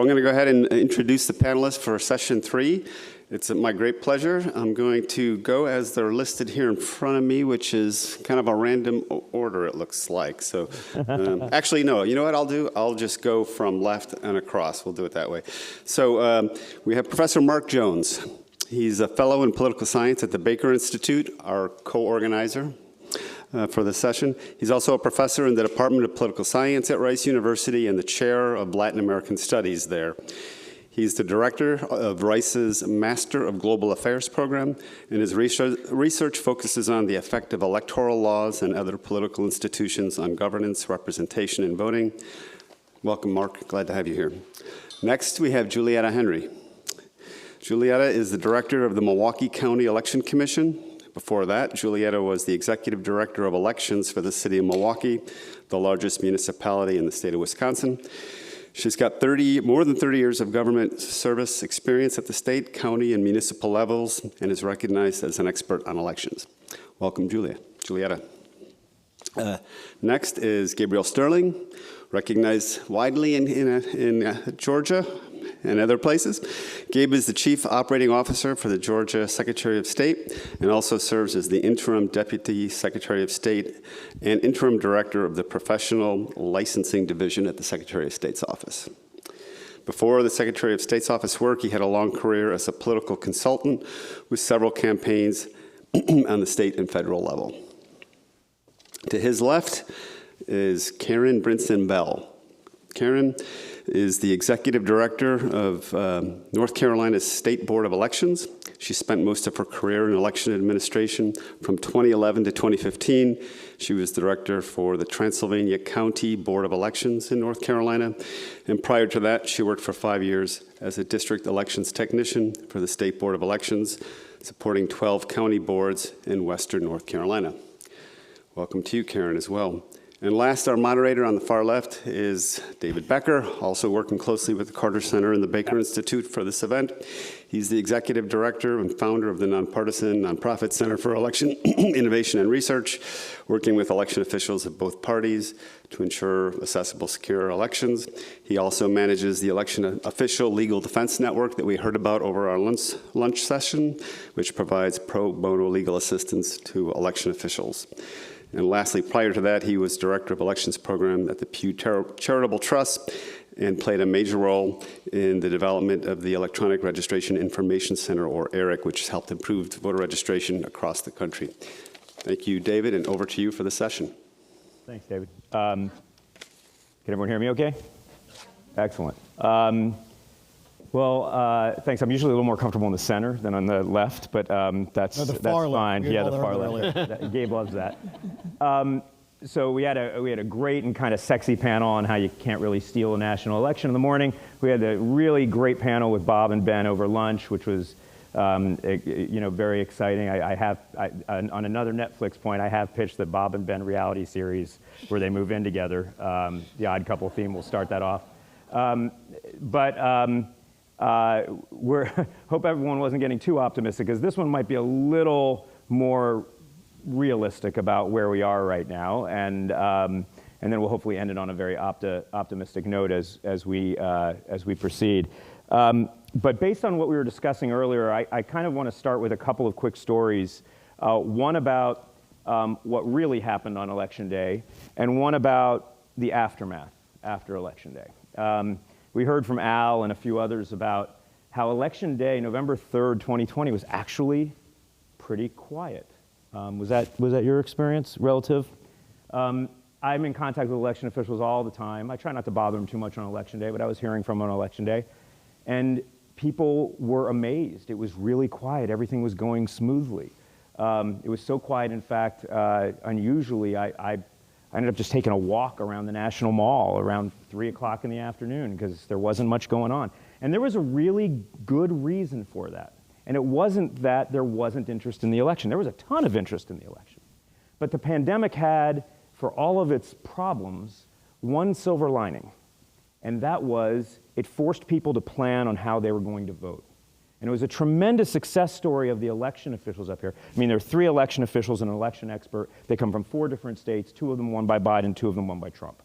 I'm going to go ahead and introduce the panelists for session 3. It's my great pleasure. I'm going to go as they're listed here in front of me, which is kind of a random order, it looks like. So actually, no, you know what I'll do? I'll just go from left and across. We'll do it that way. So we have Professor Mark Jones. He's a fellow in political science at the Baker Institute, our co-organizer for this session. He's also a professor in the Department of Political Science at Rice University and the chair of Latin American Studies there. He's the director of Rice's Master of Global Affairs program, and his research focuses on the effect of electoral laws and other political institutions on governance, representation, and voting. Welcome, Mark. Glad to have you here. Next, we have Julietta Henry. Julietta is the director of the Milwaukee County Election Commission. Before that, Julietta was the executive director of elections for the city of Milwaukee, the largest municipality in the state of Wisconsin. She's got more than 30 years of government service experience at the state, county, and municipal levels, and is recognized as an expert on elections. Welcome, Julietta. Next is Gabriel Sterling, recognized widely in Georgia and other places. Gabe is the Chief Operating Officer for the Georgia Secretary of State and also serves as the Interim Deputy Secretary of State and Interim Director of the Professional Licensing Division at the Secretary of State's office. Before the Secretary of State's office work, he had a long career as a political consultant with several campaigns on the state and federal level. To his left is Karen Brinson-Bell. Karen is the executive director of North Carolina's State Board of Elections. She spent most of her career in election administration. From 2011 to 2015, she was director for the Transylvania County Board of Elections in North Carolina. And prior to that, she worked for 5 years as a district elections technician for the State Board of Elections, supporting 12 county boards in Western North Carolina. Welcome to you, Karen, as well. And last, our moderator on the far left is David Becker, also working closely with the Carter Center and the Baker Institute for this event. He's the executive director and founder of the nonpartisan nonprofit Center for Election Innovation and Research, working with election officials of both parties to ensure accessible, secure elections. He also manages the Election Official Legal Defense Network that we heard about over our lunch session, which provides pro bono legal assistance to election officials. And lastly, prior to that, he was Director of Elections Program at the Pew Charitable Trust and played a major role in the development of the Electronic Registration Information Center, or ERIC, which has helped improve voter registration across the country. Thank you, David, and over to you for the session. Thanks, David. Can everyone hear me okay? Excellent. Thanks. I'm usually a little more comfortable in the center than on the left, but that's fine. Yeah, the far left. Gabe loves that. So we had a great and kind of sexy panel on how you can't really steal a national election in the morning. We had a really great panel with Bob and Ben over lunch, which was very exciting. On another Netflix point, I have pitched the Bob and Ben reality series where they move in together. The Odd Couple theme will start that off. Hope everyone wasn't getting too optimistic, because this one might be a little more realistic about where we are right now, and then we'll hopefully end it on a very optimistic note as we proceed. But based on what we were discussing earlier, I kind of want to start with a couple of quick stories. One about what really happened on Election Day, and one about the aftermath after Election Day. We heard from Al and a few others about how Election Day, November 3rd, 2020, was actually pretty quiet. Was that your experience, relative? I'm in contact with election officials all the time. I try not to bother them too much on Election Day, but I was hearing from them on Election Day. And people were amazed. It was really quiet. Everything was going smoothly. It was so quiet, in fact, unusually, I ended up just taking a walk around the National Mall around 3 o'clock in the afternoon because there wasn't much going on. And there was a really good reason for that. And it wasn't that there wasn't interest in the election. There was a ton of interest in the election. But the pandemic had, for all of its problems, one silver lining. And that was it forced people to plan on how they were going to vote. And it was a tremendous success story of the election officials up here. I mean, there are 3 election officials and an election expert. They come from 4 different states, 2 of them won by Biden, 2 of them won by Trump.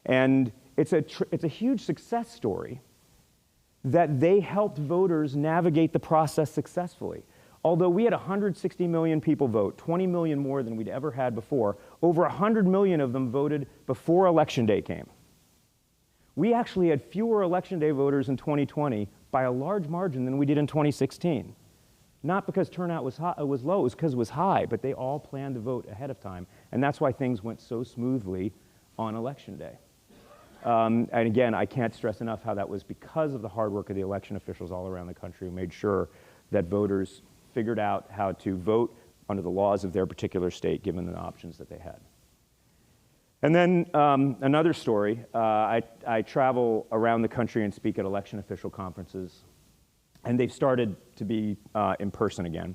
And it's a huge success story that they helped voters navigate the process successfully. Although we had 160 million people vote, 20 million more than we'd ever had before, over 100 million of them voted before Election Day came. We actually had fewer Election Day voters in 2020 by a large margin than we did in 2016. Not because turnout was low, it was because it was high, but they all planned to vote ahead of time. And that's why things went so smoothly on Election Day. And again, I can't stress enough how that was because of the hard work of the election officials all around the country who made sure that voters figured out how to vote under the laws of their particular state, given the options that they had. And then another story, I travel around the country and speak at election official conferences, and they've started to be in person again.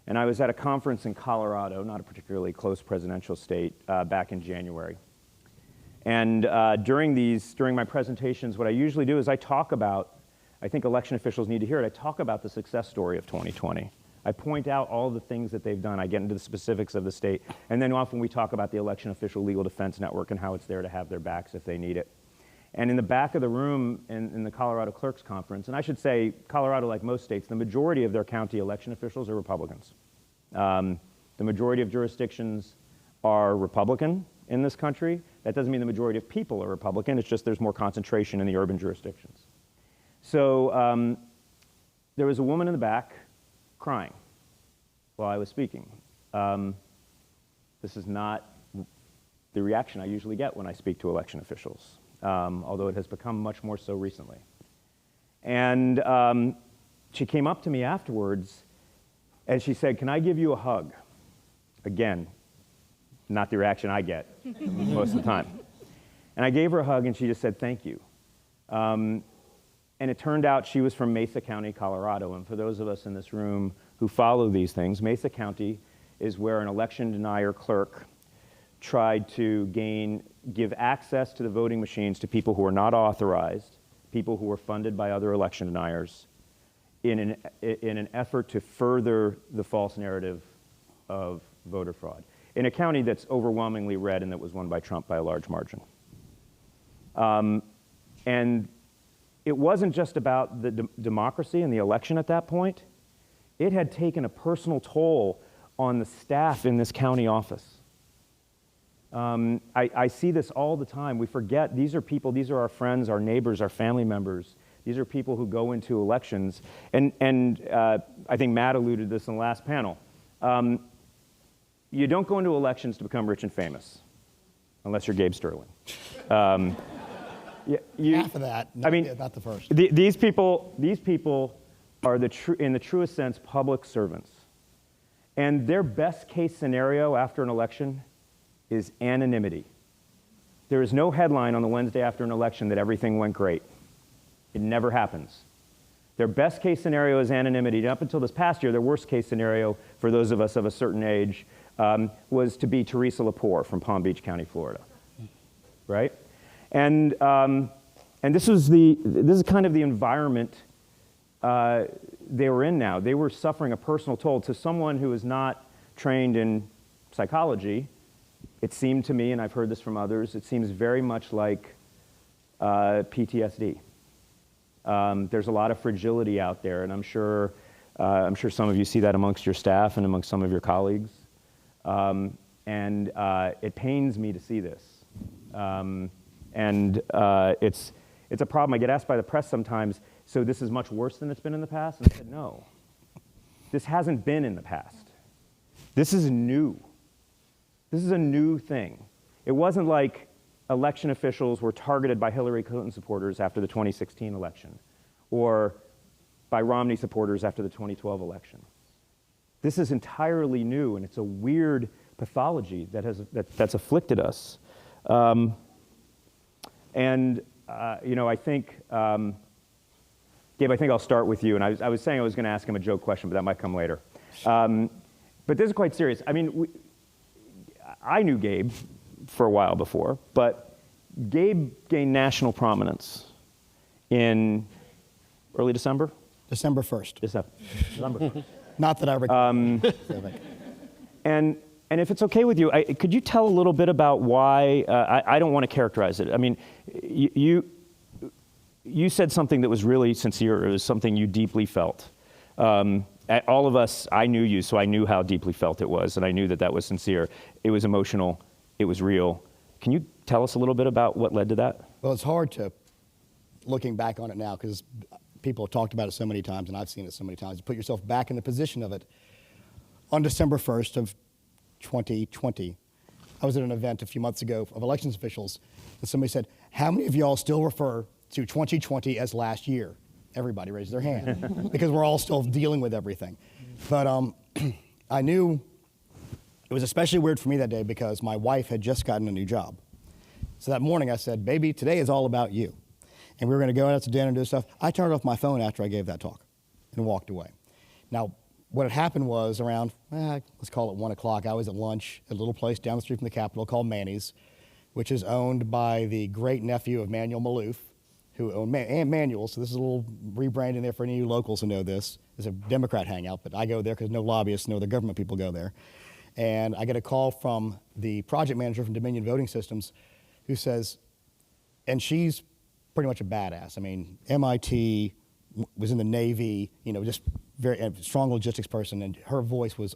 And I was at a conference in Colorado, not a particularly close presidential state, back in January. And during my presentations, what I usually do is I talk about, I think election officials need to hear it, I talk about the success story of 2020. I point out all the things that they've done. I get into the specifics of the state. And then often we talk about the election official legal defense network and how it's there to have their backs if they need it. And in the back of the room in the Colorado Clerks Conference, and I should say Colorado, like most states, the majority of their county election officials are Republicans. The majority of jurisdictions are Republican in this country. That doesn't mean the majority of people are Republican. It's just there's more concentration in the urban jurisdictions. So there was a woman in the back crying while I was speaking. This is not the reaction I usually get when I speak to election officials, although it has become much more so recently. And she came up to me afterwards and she said, "Can I give you a hug?" Again, not the reaction I get most of the time. And I gave her a hug and she just said, "Thank you." And it turned out she was from Mesa County, Colorado. And for those of us in this room who follow these things, Mesa County is where an election denier clerk tried to give access to the voting machines to people who are not authorized, people who were funded by other election deniers, in an effort to further the false narrative of voter fraud, in a county that's overwhelmingly red and that was won by Trump by a large margin. And it wasn't just about the democracy and the election at that point. It had taken a personal toll on the staff in this county office. I see this all the time. We forget these are people, these are our friends, our neighbors, our family members. These are people who go into elections. And I think Matt alluded to this in the last panel. You don't go into elections to become rich and famous, unless you're Gabe Sterling. Half of that, not the first. These people are in the truest sense public servants. And their best case scenario after an election is anonymity. There is no headline on the Wednesday after an election that everything went great. It never happens. Their best case scenario is anonymity. Up until this past year, their worst case scenario for those of us of a certain age was to be Teresa Lepore from Palm Beach County, Florida, right? And this is kind of the environment they were in now. They were suffering a personal toll. To someone who is not trained in psychology, it seemed to me, and I've heard this from others, it seems very much like PTSD. There's a lot of fragility out there, and I'm sure some of you see that amongst your staff and amongst some of your colleagues. It pains me to see this. It's a problem. I get asked by the press sometimes, so this is much worse than it's been in the past? And I said, no. This hasn't been in the past. This is new. This is a new thing. It wasn't like election officials were targeted by Hillary Clinton supporters after the 2016 election, or by Romney supporters after the 2012 election. This is entirely new, and it's a weird pathology that's afflicted us. I think, Gabe, I think I'll start with you. And I was saying I was going to ask him a joke question, but that might come later. But this is quite serious. I mean, I knew Gabe for a while before, but Gabe gained national prominence in early December? December 1st. December 1st. Not that I recall. And And if it's okay with you, could you tell a little bit about why, I don't want to characterize it. I mean, you said something that was really sincere. It was something you deeply felt. All of us, I knew you, so I knew how deeply felt it was, and I knew that that was sincere. It was emotional. It was real. Can you tell us a little bit about what led to that? Well, it's hard to, looking back on it now, because people have talked about it so many times, and I've seen it so many times, to put yourself back in the position of it. On December 1st of 2020, I was at an event a few months ago of elections officials, and somebody said, how many of y'all still refer to 2020 as last year? Everybody raised their hand, because we're all still dealing with everything. But I knew it was especially weird for me that day because my wife had just gotten a new job. So that morning I said, baby, today is all about you. And we were going to go out to dinner and do stuff. I turned off my phone after I gave that talk and walked away. Now, what had happened was around, let's call it 1 o'clock, I was at lunch at a little place down the street from the Capitol called Manny's, which is owned by the great nephew of Manuel Maloof, who owned Manuel. So this is a little rebranding there for any of you locals who know this. It's a Democrat hangout, but I go there because no lobbyists, no other government people go there. And I get a call from the project manager from Dominion Voting Systems who says, and she's pretty much a badass. I mean, MIT, was in the Navy, just very strong logistics person, and her voice was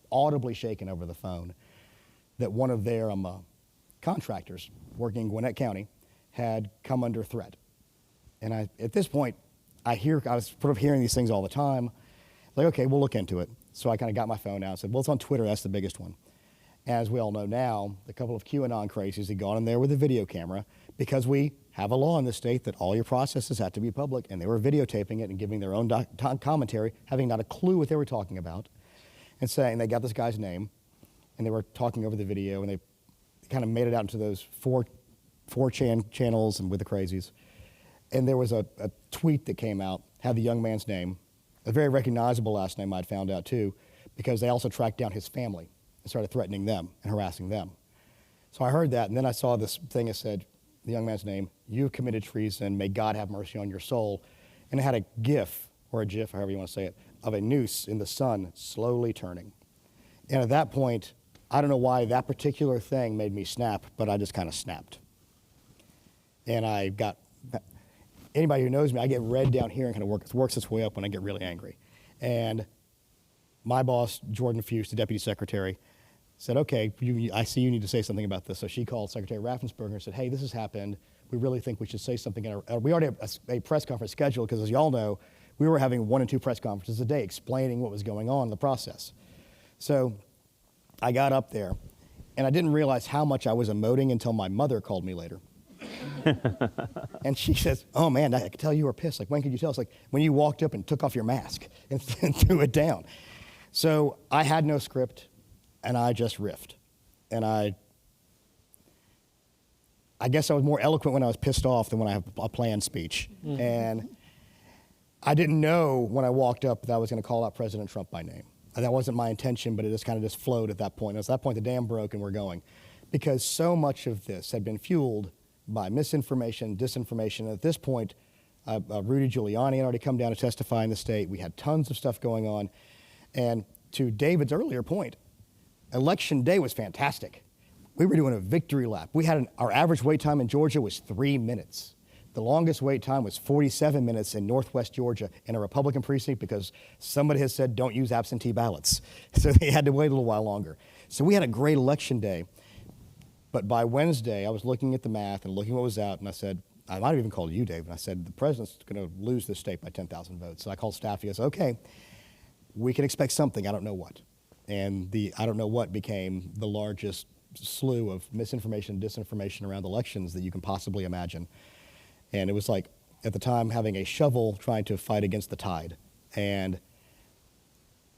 audibly shaken over the phone that one of their contractors working in Gwinnett County had come under threat. And at this point, I was sort of hearing these things all the time. Like, okay, we'll look into it. So I kind of got my phone out and said, well, it's on Twitter, that's the biggest one. As we all know now, a couple of QAnon crazies had gone in there with a video camera because we have a law in this state that all your processes have to be public, and they were videotaping it and giving their own commentary, having not a clue what they were talking about, and saying they got this guy's name, and they were talking over the video, and they kind of made it out into those 4chan channels and with the crazies. And there was a tweet that came out, had the young man's name, a very recognizable last name I'd found out too, because they also tracked down his family and started threatening them and harassing them. So I heard that, and then I saw this thing that said, the young man's name, you've committed treason, may God have mercy on your soul. And it had a GIF, or a GIF, however you want to say it, of a noose in the sun slowly turning. And at that point, I don't know why that particular thing made me snap, but I just kind of snapped. And I got, anybody who knows me, I get red down here and kind of works its way up when I get really angry. And my boss, Jordan Fuchs, the deputy secretary, said, okay, I see you need to say something about this. So she called Secretary Raffensperger and said, hey, this has happened. We really think we should say something. We already have a press conference scheduled because, as you all know, we were having 1 and 2 press conferences a day explaining what was going on in the process. So I got up there, and I didn't realize how much I was emoting until my mother called me later. And she says, oh, man, I could tell you were pissed. Like, when could you tell? It's like when you walked up and took off your mask and threw it down. So I had no script. And I just riffed. And I guess I was more eloquent when I was pissed off than when I have a planned speech. Mm-hmm. And I didn't know when I walked up that I was going to call out President Trump by name. That wasn't my intention, but it just kind of flowed at that point. And at that point, the dam broke and we're going. Because so much of this had been fueled by misinformation, disinformation. At this point, Rudy Giuliani had already come down to testify in the state. We had tons of stuff going on. And to David's earlier point, Election day was fantastic. We were doing a victory lap. We had our average wait time in Georgia was 3 minutes. The longest wait time was 47 minutes in Northwest Georgia in a Republican precinct because somebody has said don't use absentee ballots. So they had to wait a little while longer. So we had a great election day. But by Wednesday, I was looking at the math and looking what was out, and I said, I might have even called you, Dave, and I said, the president's going to lose this state by 10,000 votes. So I called staff, he goes, okay, we can expect something, I don't know what. And the I don't know what became the largest slew of misinformation and disinformation around elections that you can possibly imagine. And it was like, at the time, having a shovel trying to fight against the tide. And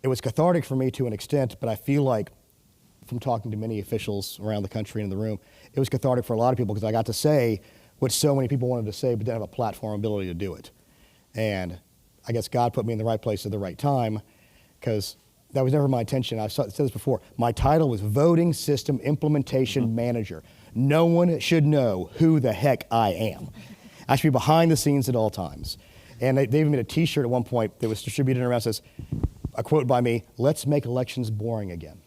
it was cathartic for me to an extent, but I feel like, from talking to many officials around the country and in the room, it was cathartic for a lot of people because I got to say what so many people wanted to say, but didn't have a platform ability to do it. And I guess God put me in the right place at the right time because that was never my intention. I've said this before. My title was Voting System Implementation Manager. No one should know who the heck I am. I should be behind the scenes at all times. And they even made a T-shirt at one point that was distributed around that says, a quote by me, let's make elections boring again.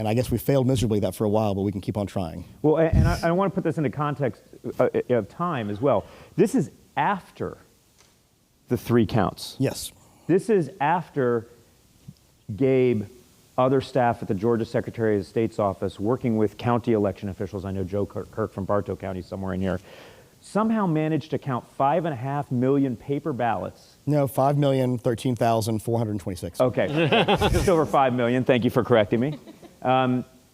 And I guess we failed miserably that for a while, but we can keep on trying. Well, and I want to put this into context of time as well. This is after the 3 counts. Yes. This is after Gabe, other staff at the Georgia Secretary of State's office, working with county election officials, I know Joe Kirk from Bartow County somewhere in here, somehow managed to count 5.5 million paper ballots. No, 5,013,426. Okay, just over 5 million. Thank you for correcting me.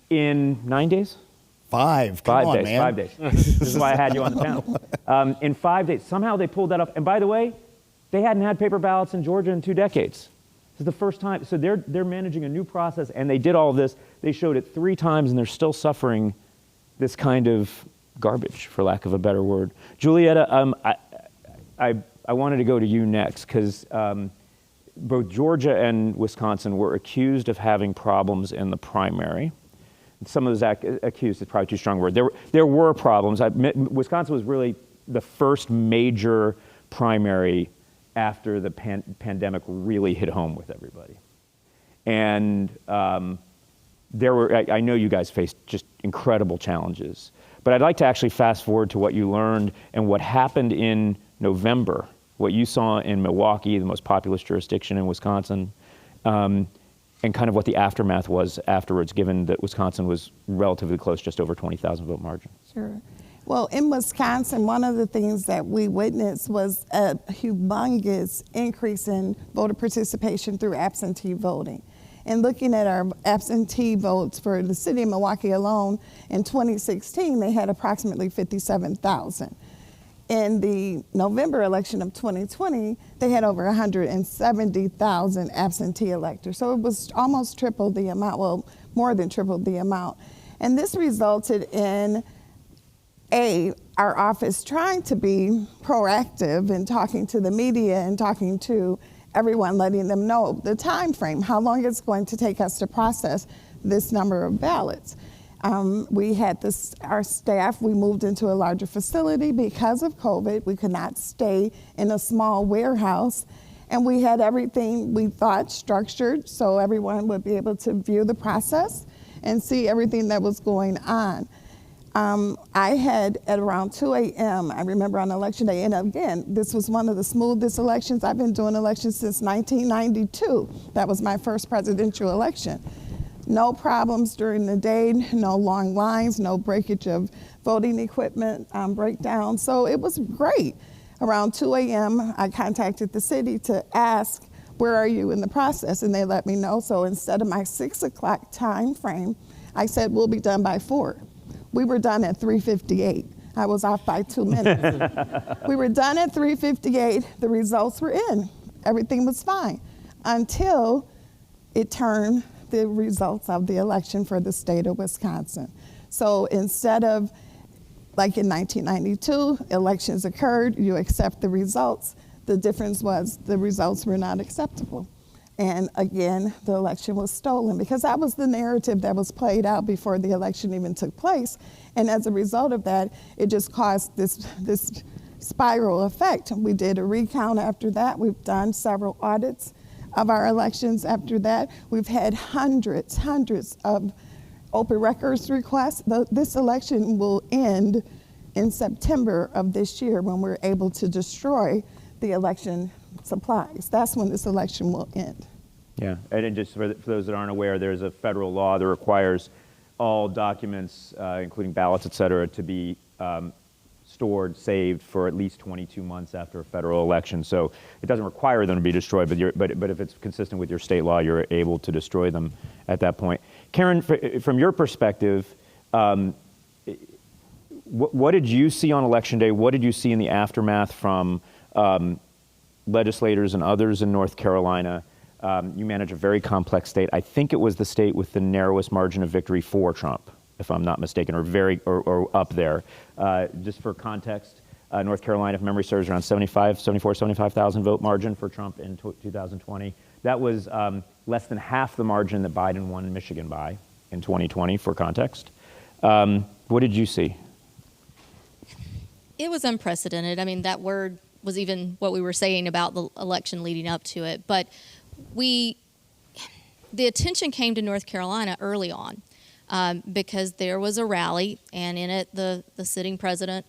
In 9 days? 5. Come 5 on, days, man. 5 days. This is why I had you on the panel. In 5 days, somehow they pulled that up. And by the way, they hadn't had paper ballots in Georgia in 2 decades. This is the first time. So they're managing a new process, and they did all of this. They showed it 3 times, and they're still suffering this kind of garbage, for lack of a better word. Julietta, I wanted to go to you next, because both Georgia and Wisconsin were accused of having problems in the primary. Some of those accused is probably too strong a word. There were problems. Wisconsin was really the first major primary after the pandemic really hit home with everybody. And there were, I know you guys faced just incredible challenges, but I'd like to actually fast forward to what you learned and what happened in November, what you saw in Milwaukee, the most populous jurisdiction in Wisconsin, and kind of what the aftermath was afterwards, given that Wisconsin was relatively close, just over 20,000 vote margin. Sure. Well, in Wisconsin, one of the things that we witnessed was a humongous increase in voter participation through absentee voting. And looking at our absentee votes for the city of Milwaukee alone, in 2016, they had approximately 57,000. In the November election of 2020, they had over 170,000 absentee electors. So it was almost triple the amount, well, more than triple the amount. And this resulted in our office trying to be proactive in talking to the media and talking to everyone, letting them know the time frame, how long it's going to take us to process this number of ballots. We had our staff, we moved into a larger facility because of COVID. We could not stay in a small warehouse. And we had everything we thought structured so everyone would be able to view the process and see everything that was going on. I had at around 2 a.m., I remember on election day, and again, this was one of the smoothest elections. I've been doing elections since 1992. That was my first presidential election. No problems during the day, no long lines, no breakage of voting equipment breakdown. So it was great. Around 2 a.m., I contacted the city to ask, where are you in the process? And they let me know. So instead of my 6 o'clock time frame, I said, we'll be done by 4. We were done at 3:58. I was off by 2 minutes. We were done at 3:58. The results were in. Everything was fine until it turned the results of the election for the state of Wisconsin. So instead of, like in 1992, elections occurred, you accept the results. The difference was the results were not acceptable. And again, the election was stolen because that was the narrative that was played out before the election even took place. And as a result of that, it just caused this spiral effect. We did a recount after that. We've done several audits of our elections after that. We've had hundreds of open records requests. This election will end in September of this year when we're able to destroy the election supplies. That's when this election will end. Yeah, and just for those that aren't aware, there's a federal law that requires all documents, including ballots, et cetera, to be stored, saved for at least 22 months after a federal election. So it doesn't require them to be destroyed, but if it's consistent with your state law, you're able to destroy them at that point. Karen, from your perspective, what did you see on Election Day? What did you see in the aftermath from legislators and others in North Carolina? You manage a very complex state. I think it was the state with the narrowest margin of victory for Trump, if I'm not mistaken, or up there. Just for context, North Carolina, if memory serves, around 75,000 vote margin for Trump in 2020. That was less than half the margin that Biden won Michigan by in 2020, for context. What did you see? It was unprecedented. I mean, that word was even what we were saying about the election leading up to it. But the attention came to North Carolina early on. because there was a rally, and in it the sitting president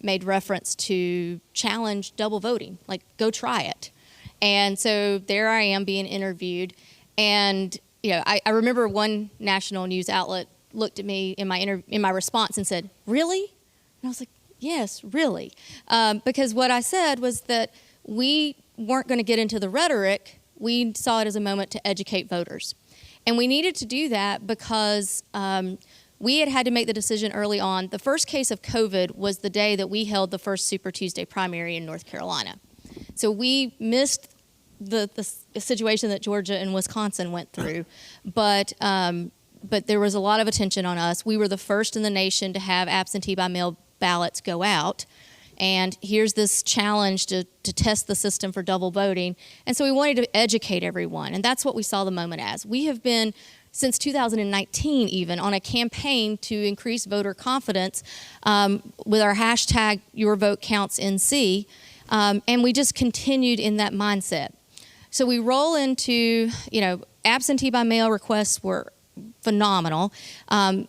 made reference to challenge double voting, like go try it. And so there I am being interviewed, and I remember one national news outlet looked at me in my response and said, "Really?" And I was like, "Yes, really," because what I said was that we weren't going to get into the rhetoric. We saw it as a moment to educate voters. And we needed to do that because we had to make the decision early on. The first case of COVID was the day that we held the first Super Tuesday primary in North Carolina. So we missed the situation that Georgia and Wisconsin went through. But there was a lot of attention on us. We were the first in the nation to have absentee by mail ballots go out. And here's this challenge to test the system for double voting. And so we wanted to educate everyone. And that's what we saw the moment as. We have been, since 2019 even, on a campaign to increase voter confidence with our hashtag YourVoteCountsNC. And we just continued in that mindset. So we roll into, absentee by mail requests were phenomenal.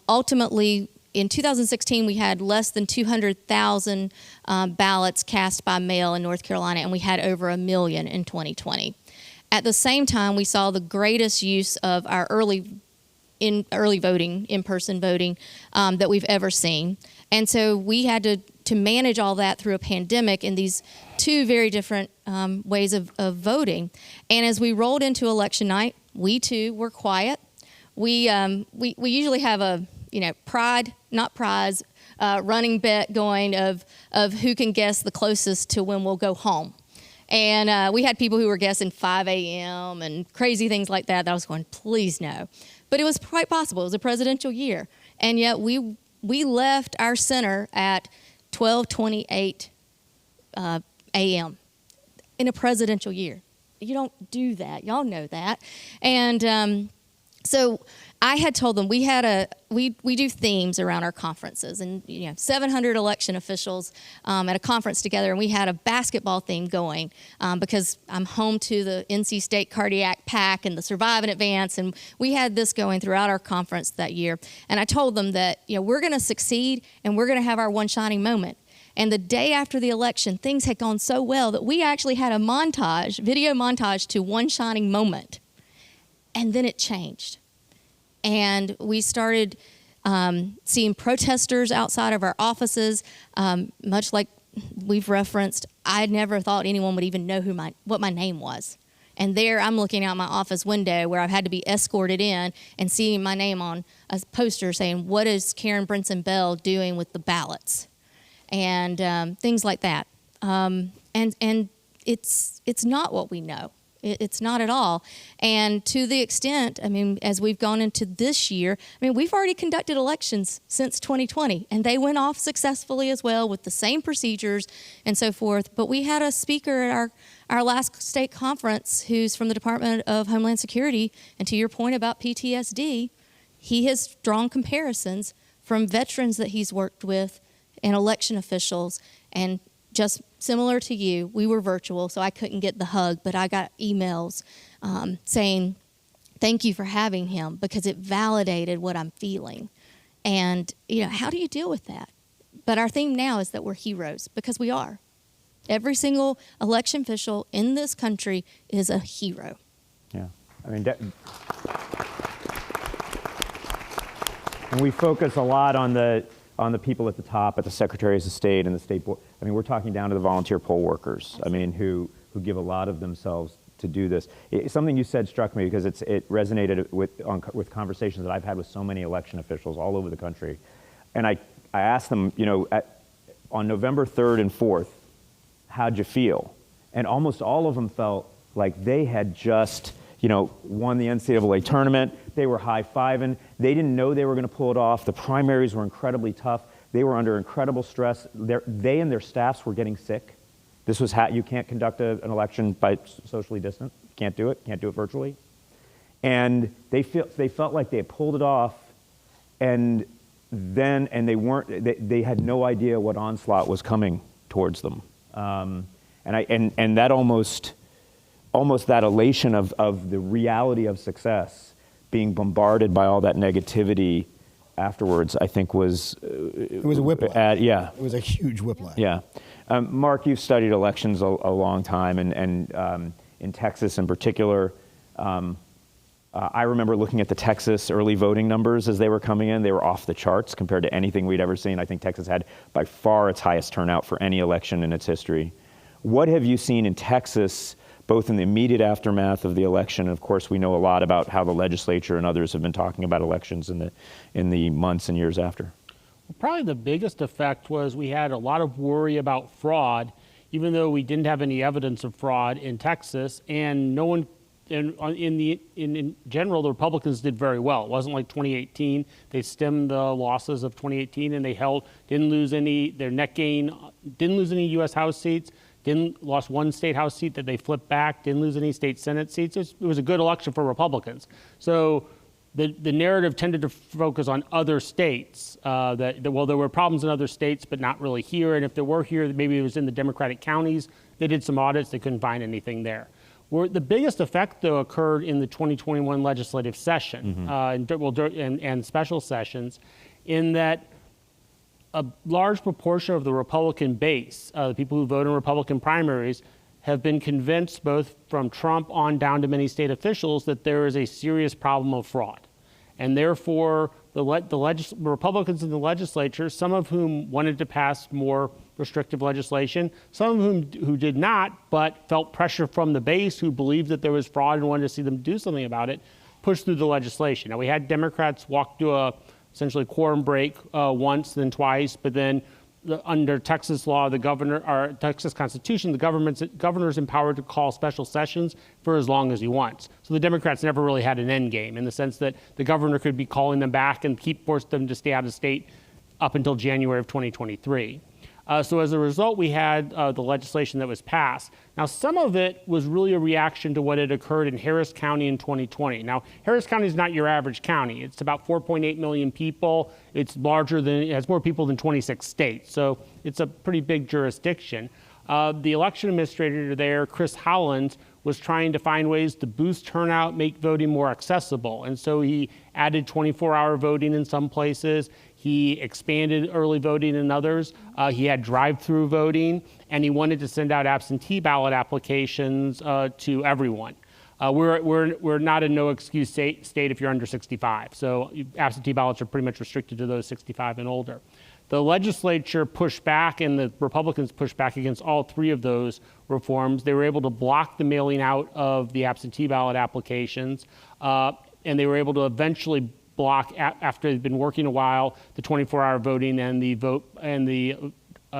Ultimately, in 2016, we had less than 200,000 ballots cast by mail in North Carolina, and we had over 1 million in 2020. At the same time, we saw the greatest use of our early voting, in-person voting, that we've ever seen. And so we had to manage all that through a pandemic in these two very different ways of voting. And as we rolled into election night, we too were quiet. We usually have a pride, not prize, running bet going of who can guess the closest to when we'll go home. And we had people who were guessing 5 a.m. and crazy things like that. I was going, please no. But it was quite possible. It was a presidential year. And yet we left our center at 12:28 a.m. in a presidential year. You don't do that. Y'all know that. And so I had told them we do themes around our conferences, and 700 election officials at a conference together, and we had a basketball theme going because I'm home to the NC State Cardiac Pack and the Survive and Advance, and we had this going throughout our conference that year. And I told them that we're going to succeed and we're going to have our one shining moment. And the day after the election, things had gone so well that we actually had a video montage to one shining moment. And then it changed. And we started seeing protesters outside of our offices, much like we've referenced. I never thought anyone would even know what my name was. And there I'm looking out my office window where I've had to be escorted in and seeing my name on a poster saying, "What is Karen Brinson Bell doing with the ballots?" And things like that. And it's not what we know. It's not at all. And to the extent, as we've gone into this year, we've already conducted elections since 2020, and they went off successfully as well with the same procedures and so forth. But we had a speaker at our last state conference who's from the Department of Homeland Security, and to your point about PTSD, he has drawn comparisons from veterans that he's worked with and election officials, and just similar to you, we were virtual, so I couldn't get the hug, but I got emails saying, thank you for having him, because it validated what I'm feeling. And, how do you deal with that? But our theme now is that we're heroes, because we are. Every single election official in this country is a hero. Yeah. And we focus a lot on the people at the top, at the secretaries of state and the state board. We're talking down to the volunteer poll workers, who give a lot of themselves to do this. Something you said struck me because it resonated with conversations that I've had with so many election officials all over the country. And I asked them, on November 3rd and 4th, how'd you feel? And almost all of them felt like they had just won the NCAA tournament. They were high-fiving. They didn't know they were going to pull it off. The primaries were incredibly tough. They were under incredible stress. They and their staffs were getting sick. This was how you can't conduct an election by socially distant. You can't do it. Can't do it virtually. And they felt like they had pulled it off, and they had no idea what onslaught was coming towards them. And that almost that elation of the reality of success being bombarded by all that negativity afterwards, I think was... It was a whiplash. Yeah. It was a huge whiplash. Yeah. Mark, you've studied elections a long time, and in Texas in particular, I remember looking at the Texas early voting numbers as they were coming in. They were off the charts compared to anything we'd ever seen. I think Texas had by far its highest turnout for any election in its history. What have you seen in Texas, both in the immediate aftermath of the election? Of course, we know a lot about how the legislature and others have been talking about elections in the months and years after. Well, probably the biggest effect was we had a lot of worry about fraud, even though we didn't have any evidence of fraud in Texas, and no one, in general, the Republicans did very well. It wasn't like 2018. They stemmed the losses of 2018, and they didn't lose any, their net gain, didn't lose any U.S. House seats, lost one state House seat that they flipped back, didn't lose any state Senate seats. It was a good election for Republicans. So the narrative tended to focus on other states, well, there were problems in other states, but not really here. And if there were here, maybe it was in the Democratic counties. They did some audits. They couldn't find anything there. The biggest effect, though, occurred in the 2021 legislative session and special sessions, in that a large proportion of the Republican base, the people who vote in Republican primaries, have been convinced, both from Trump on down to many state officials, that there is a serious problem of fraud. And therefore, the Republicans in the legislature, some of whom wanted to pass more restrictive legislation, some of whom who did not, but felt pressure from the base who believed that there was fraud and wanted to see them do something about it, pushed through the legislation. Now, we had Democrats walk through essentially quorum break once, then twice, but then under Texas law, or Texas Constitution, the governor's empowered to call special sessions for as long as he wants. So the Democrats never really had an end game, in the sense that the governor could be calling them back and force them to stay out of state up until January of 2023. So as a result, we had the legislation that was passed. Now, some of it was really a reaction to what had occurred in Harris County in 2020. Now, Harris County is not your average county. It's about 4.8 million people. It has more people than 26 states. So it's a pretty big jurisdiction. The election administrator there, Chris Howland, was trying to find ways to boost turnout, make voting more accessible. And so he added 24-hour voting in some places. He expanded early voting in others. He had drive-through voting, and he wanted to send out absentee ballot applications to everyone. We're not a no-excuse state if you're under 65. So absentee ballots are pretty much restricted to those 65 and older. The legislature pushed back, and the Republicans pushed back against all three of those reforms. They were able to block the mailing out of the absentee ballot applications, and they were able to eventually block, after they've been working a while, the 24-hour voting and the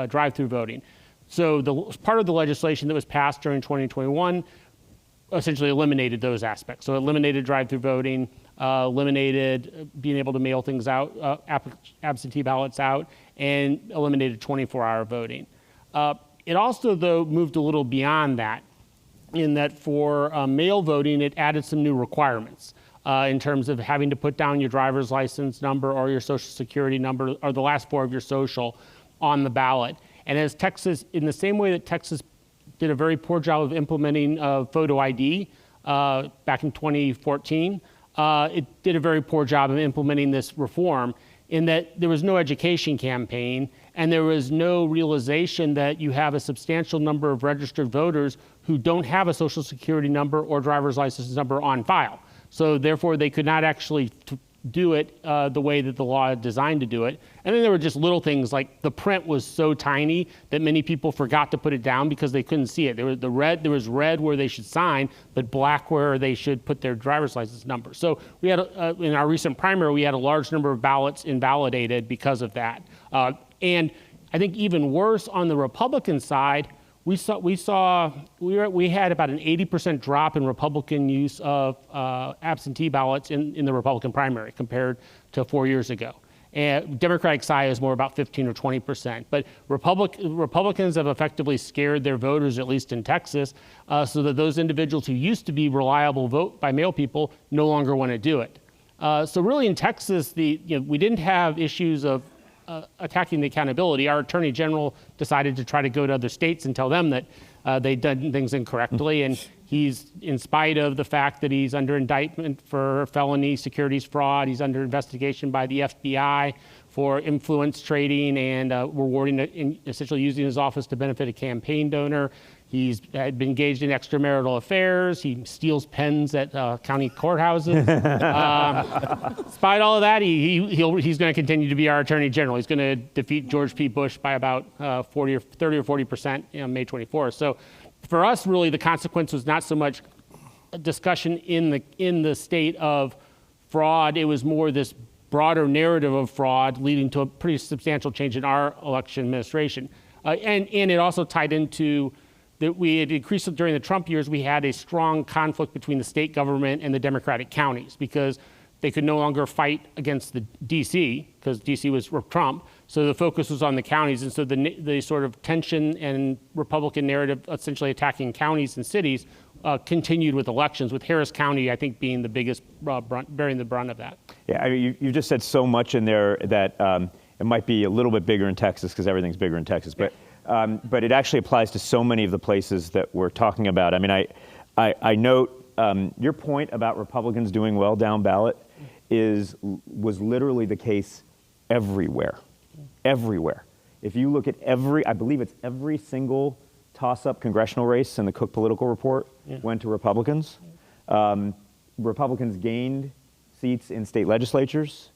drive-through voting. So the part of the legislation that was passed during 2021 essentially eliminated those aspects. So it eliminated drive-through voting, eliminated being able to mail things out, absentee ballots out, and eliminated 24-hour voting. It also, though, moved a little beyond that, in that for mail voting, it added some new requirements. In terms of having to put down your driver's license number or your social security number or the last four of your social on the ballot. And as Texas, in the same way that Texas did a very poor job of implementing photo ID back in 2014, it did a very poor job of implementing this reform, in that there was no education campaign and there was no realization that you have a substantial number of registered voters who don't have a social security number or driver's license number on file. So therefore, they could not actually do it the way that the law is designed to do it. And then there were just little things like the print was so tiny that many people forgot to put it down because they couldn't see it. There was red where they should sign, but black where they should put their driver's license number. So we had, in our recent primary, we had a large number of ballots invalidated because of that. And I think even worse, on the Republican side, we had about an 80% drop in Republican use of absentee ballots in the Republican primary compared to 4 years ago. And Democratic side is more about 15 or 20%. But Republicans have effectively scared their voters, at least in Texas, so that those individuals who used to be reliable vote by mail people no longer want to do it. So really in Texas, we didn't have issues of attacking the accountability. Our attorney general decided to try to go to other states and tell them that they'd done things incorrectly. And he's, in spite of the fact that he's under indictment for felony securities fraud, he's under investigation by the FBI for influence trading and rewarding, essentially using his office to benefit a campaign donor. He's been engaged in extramarital affairs. He steals pens at county courthouses. Despite all of that, he's going to continue to be our attorney general. He's going to defeat George P. Bush by about 30 or 40% on May 24th. So for us, really, the consequence was not so much a discussion in the state of fraud. It was more this broader narrative of fraud leading to a pretty substantial change in our election administration. And it also tied into that we had increased during the Trump years. We had a strong conflict between the state government and the Democratic counties because they could no longer fight against the DC because DC was Trump. So the focus was on the counties. And so the sort of tension and Republican narrative essentially attacking counties and cities continued with elections, with Harris County, I think, being the biggest bearing the brunt of that. Yeah, I mean, you just said so much in there that it might be a little bit bigger in Texas because everything's bigger in Texas. But it actually applies to so many of the places that we're talking about. I mean, I note your point about Republicans doing well down ballot was literally the case everywhere. Everywhere. If you look at I believe it's every single toss-up congressional race in the Cook Political Report went to Republicans. Republicans gained seats in state legislatures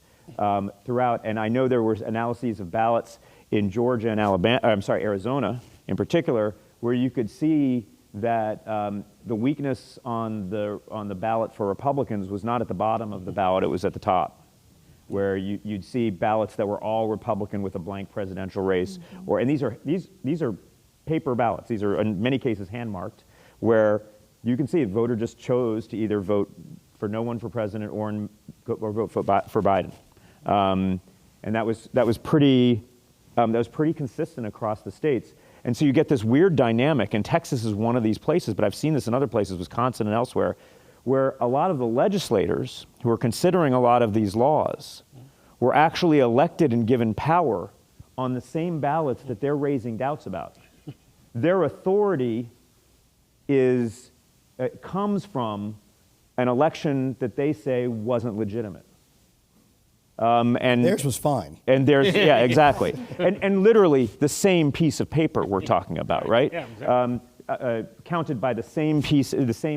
throughout, and I know there were analyses of ballots in Georgia and Arizona in particular, where you could see that the weakness on the ballot for Republicans was not at the bottom of the ballot, it was at the top, where you'd see ballots that were all Republican with a blank presidential race, and these are paper ballots. These are in many cases hand marked, where you can see a voter just chose to either vote for no one for president or vote for Biden, and that was pretty consistent across the states. And so you get this weird dynamic, and Texas is one of these places, but I've seen this in other places, Wisconsin and elsewhere, where a lot of the legislators who are considering a lot of these laws were actually elected and given power on the same ballots that they're raising doubts about. Their authority comes from an election that they say wasn't legitimate. And Theirs was fine. And there's, yeah, exactly. And literally the same piece of paper we're talking about, right? Yeah, exactly. Counted by the same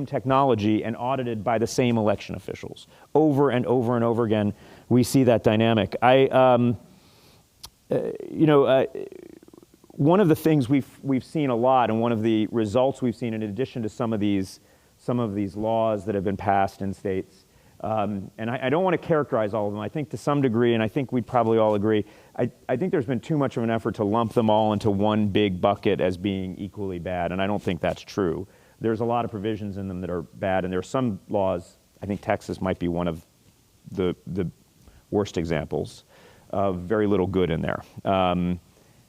technology and audited by the same election officials. Over and over and over again, we see that dynamic. One of the things we've seen a lot, and one of the results we've seen, in addition to some of these laws that have been passed in states, and I don't want to characterize all of them. I think to some degree, and I think we'd probably all agree, I think there's been too much of an effort to lump them all into one big bucket as being equally bad, and I don't think that's true. There's a lot of provisions in them that are bad, and there are some laws, I think Texas might be one of the worst examples of very little good in there.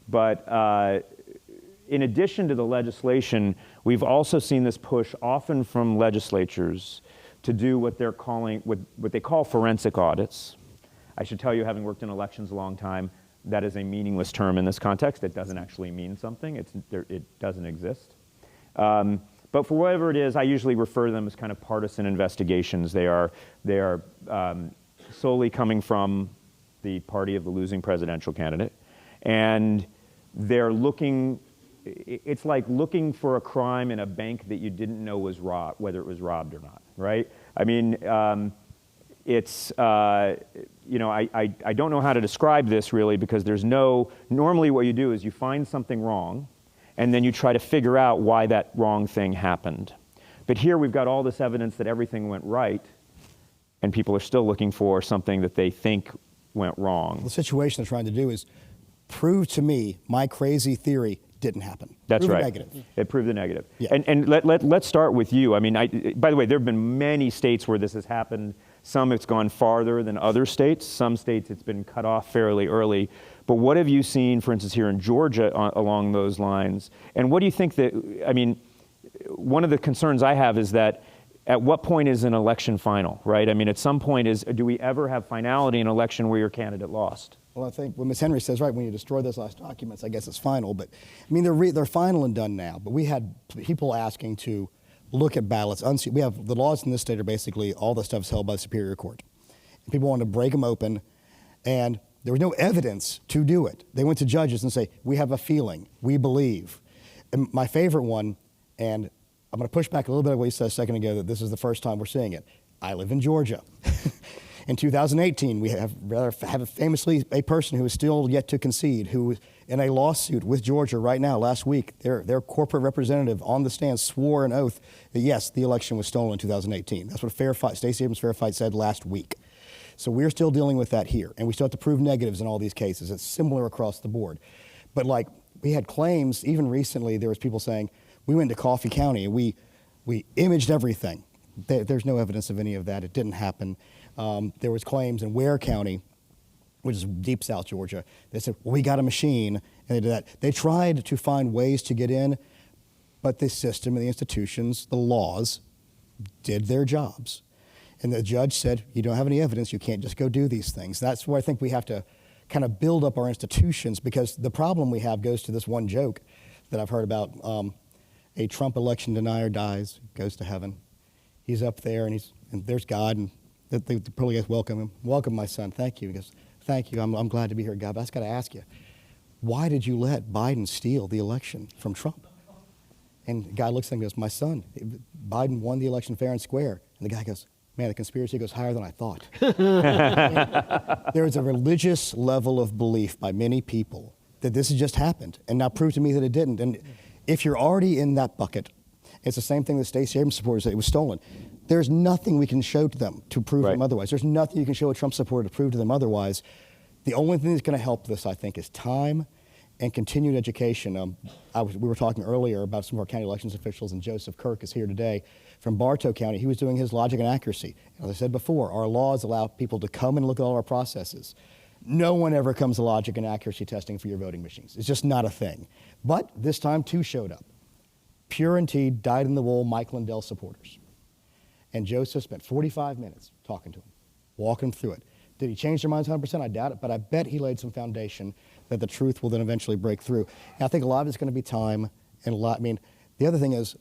But in addition to the legislation, we've also seen this push, often from legislatures, to do what they call forensic audits. I should tell you, having worked in elections a long time, that is a meaningless term in this context. It doesn't actually mean something. It doesn't exist. But for whatever it is, I usually refer to them as kind of partisan investigations. They are solely coming from the party of the losing presidential candidate, and they're looking. It's like looking for a crime in a bank that you didn't know was robbed, whether it was robbed or not, right? I mean, it's, I don't know how to describe this really, because normally what you do is you find something wrong, and then you try to figure out why that wrong thing happened. But here we've got all this evidence that everything went right, and people are still looking for something that they think went wrong. The situation they're trying to do is prove to me my crazy theory didn't happen. That's prove right. The negative. It proved the negative. Yeah. And let's start with you. I mean, by the way, there have been many states where this has happened. Some it's gone farther than other states. Some states it's been cut off fairly early. But what have you seen, for instance, here in Georgia along those lines? And what do you think one of the concerns I have is that at what point is an election final, right? I mean, at some point do we ever have finality in an election where your candidate lost? Well, I think what Ms. Henry says, right, when you destroy those last documents, I guess it's final. But, I mean, they're final and done now. But we had people asking to look at ballots. We have the laws in this state are basically all the stuff's held by the Superior Court. And people wanted to break them open, and there was no evidence to do it. They went to judges and say, we have a feeling, we believe. And my favorite one, and I'm going to push back a little bit on what you said a second ago, that this is the first time we're seeing it. I live in Georgia. In 2018, we have famously a person who is still yet to concede, who in a lawsuit with Georgia right now, last week, their corporate representative on the stand swore an oath that yes, the election was stolen in 2018. That's what Stacey Abrams Fair Fight said last week. So we're still dealing with that here, and we still have to prove negatives in all these cases. It's similar across the board. But like, we had claims, even recently, there was people saying, we went to Coffee County and we imaged everything. There's no evidence of any of that. It didn't happen. There was claims in Ware County, which is deep South Georgia. They said, well, we got a machine, and they did that. They tried to find ways to get in, but the system and the institutions, the laws, did their jobs. And the judge said, you don't have any evidence, you can't just go do these things. That's where I think we have to kind of build up our institutions, because the problem we have goes to this one joke that I've heard about. A Trump election denier dies, goes to heaven. He's up there, and there's God, and they probably guys welcome him. Welcome, my son. Thank you. He goes, thank you. I'm glad to be here, God. But I just got to ask you, why did you let Biden steal the election from Trump? And God looks at him and goes, my son, Biden won the election fair and square. And the guy goes, man, the conspiracy goes higher than I thought. There is a religious level of belief by many people that this has just happened, and now prove to me that it didn't. And if you're already in that bucket, it's the same thing that Stacey Abrams supporters said it was stolen. There's nothing we can show to them to prove them otherwise. There's nothing you can show a Trump supporter to prove to them otherwise. The only thing that's going to help this, I think, is time and continued education. We were talking earlier about some of our county elections officials, and Joseph Kirk is here today from Bartow County. He was doing his logic and accuracy. As I said before, our laws allow people to come and look at all our processes. No one ever comes to logic and accuracy testing for your voting machines. It's just not a thing. But this time, two showed up. Pure and T, dyed-in-the-wool Mike Lindell supporters. And Joseph spent 45 minutes talking to them, walking them through it. Did he change their minds 100%? I doubt it, but I bet he laid some foundation that the truth will then eventually break through. And I think a lot of it's going to be time, and the other thing is,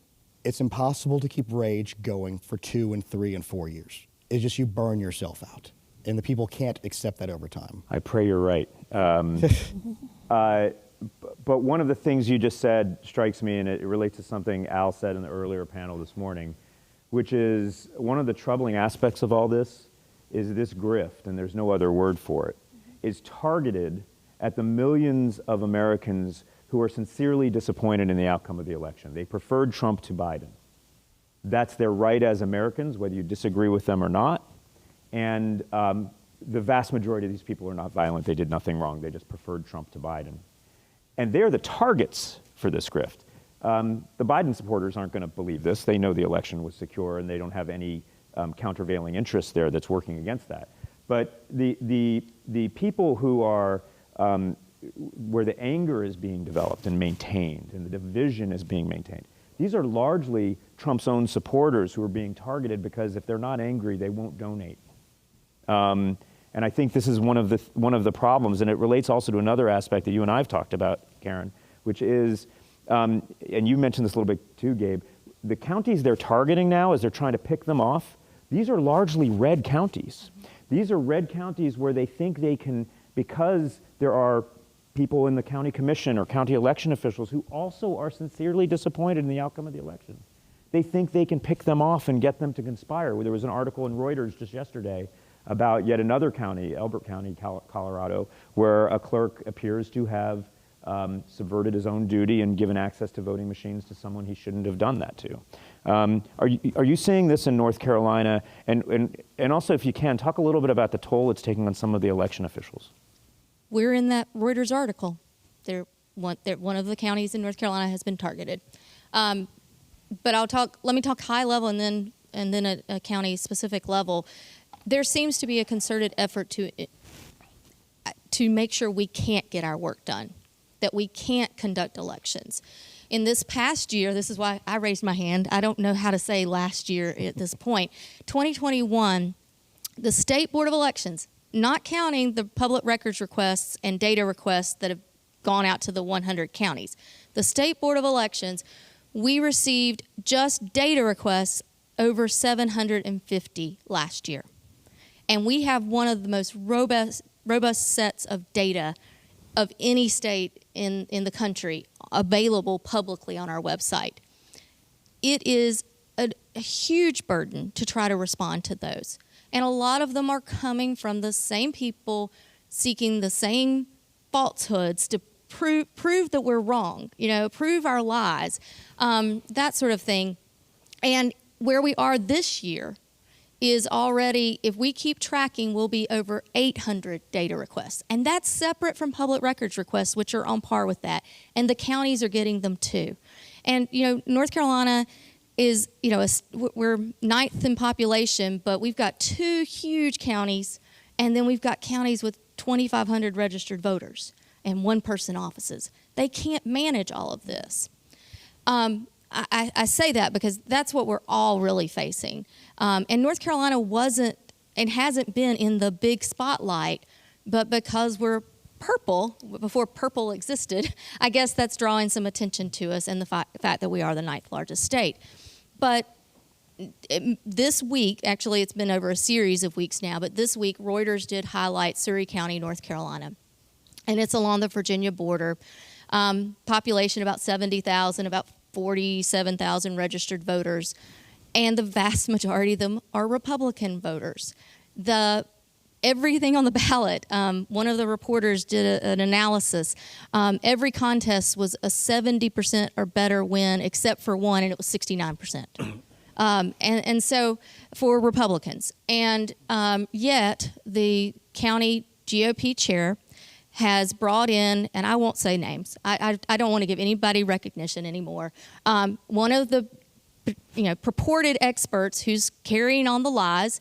it's impossible to keep rage going for 2 and 3 and 4 years. It's just you burn yourself out. And the people can't accept that over time. I pray you're right. But one of the things you just said strikes me, and it relates to something Al said in the earlier panel this morning, which is one of the troubling aspects of all this is this grift, and there's no other word for it, is targeted at the millions of Americans who are sincerely disappointed in the outcome of the election. They preferred Trump to Biden. That's their right as Americans, whether you disagree with them or not. And the vast majority of these people are not violent. They did nothing wrong. They just preferred Trump to Biden. And they're the targets for this grift. The Biden supporters aren't going to believe this. They know the election was secure, and they don't have any countervailing interest there that's working against that. But the people who are, where the anger is being developed and maintained, and the division is being maintained, these are largely Trump's own supporters who are being targeted because if they're not angry, they won't donate. And I think this is one of the problems, and it relates also to another aspect that you and I have talked about, Karen, which is, and you mentioned this a little bit too, Gabe, the counties they're targeting now as they're trying to pick them off, these are largely red counties. These are red counties where they think they can, because there are people in the county commission or county election officials who also are sincerely disappointed in the outcome of the election. They think they can pick them off and get them to conspire. There was an article in Reuters just yesterday about yet another county, Elbert County, Colorado, where a clerk appears to have subverted his own duty and given access to voting machines to someone he shouldn't have done that to. Are you seeing this in North Carolina? And also, if you can, talk a little bit about the toll it's taking on some of the election officials. We're in that Reuters article. One of the counties in North Carolina has been targeted. But let me talk high level and then a county specific level. There seems to be a concerted effort to make sure we can't get our work done, that we can't conduct elections. In this past year, this is why I raised my hand. I don't know how to say last year at this point. 2021, the State Board of Elections, not counting the public records requests and data requests that have gone out to the 100 counties. The State Board of Elections, we received just data requests over 750 last year. And we have one of the most robust sets of data of any state in the country available publicly on our website. It is a huge burden to try to respond to those. And a lot of them are coming from the same people seeking the same falsehoods to prove that we're wrong, prove our lies, that sort of thing. And where we are this year is already, if we keep tracking, we'll be over 800 data requests. And that's separate from public records requests, which are on par with that. And the counties are getting them too. And, North Carolina is, we're 9th in population, but we've got 2 huge counties, and then we've got counties with 2,500 registered voters and 1-person offices. They can't manage all of this. I say that because that's what we're all really facing. And North Carolina wasn't and hasn't been in the big spotlight, but because we're purple, before purple existed, I guess that's drawing some attention to us and the fact that we are the 9th largest state. But this week, actually it's been over a series of weeks now, but this week Reuters did highlight Surry County, North Carolina. And it's along the Virginia border. Population about 70,000, about 47,000 registered voters. And the vast majority of them are Republican voters. Everything on the ballot, one of the reporters did an analysis. Every contest was a 70% or better win, except for one, and it was 69%. And so for Republicans. And yet the county GOP chair has brought in, and I won't say names. I don't want to give anybody recognition anymore. One of the purported experts who's carrying on the lies,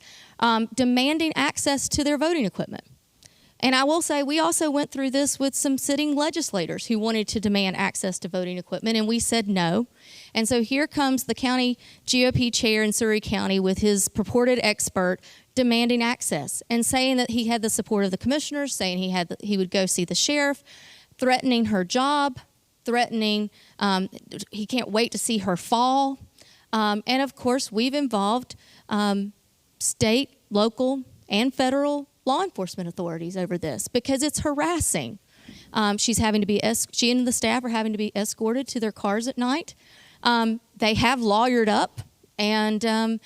demanding access to their voting equipment. And I will say we also went through this with some sitting legislators who wanted to demand access to voting equipment, and we said no. And so here comes the county GOP chair in Surry County with his purported expert demanding access and saying that he had the support of the commissioners, saying he would go see the sheriff, threatening her job, threatening he can't wait to see her fall. And of course, we've involved state, local, and federal law enforcement authorities over this because it's harassing. She and the staff are having to be escorted to their cars at night. They have lawyered up. And, and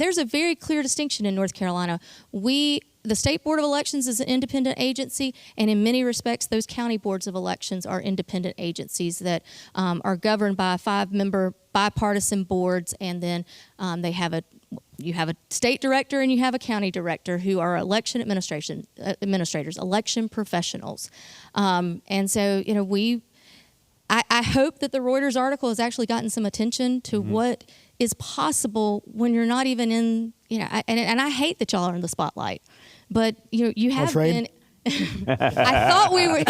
there's a very clear distinction in North Carolina. The State Board of Elections is an independent agency, and in many respects, those county boards of elections are independent agencies that are governed by 5-member bipartisan boards, and then you have a state director and you have a county director who are election administrators, election professionals. And so, I hope that the Reuters article has actually gotten some attention to what is possible when you're not even in, and I hate that y'all are in the spotlight, but you have been. I thought we were,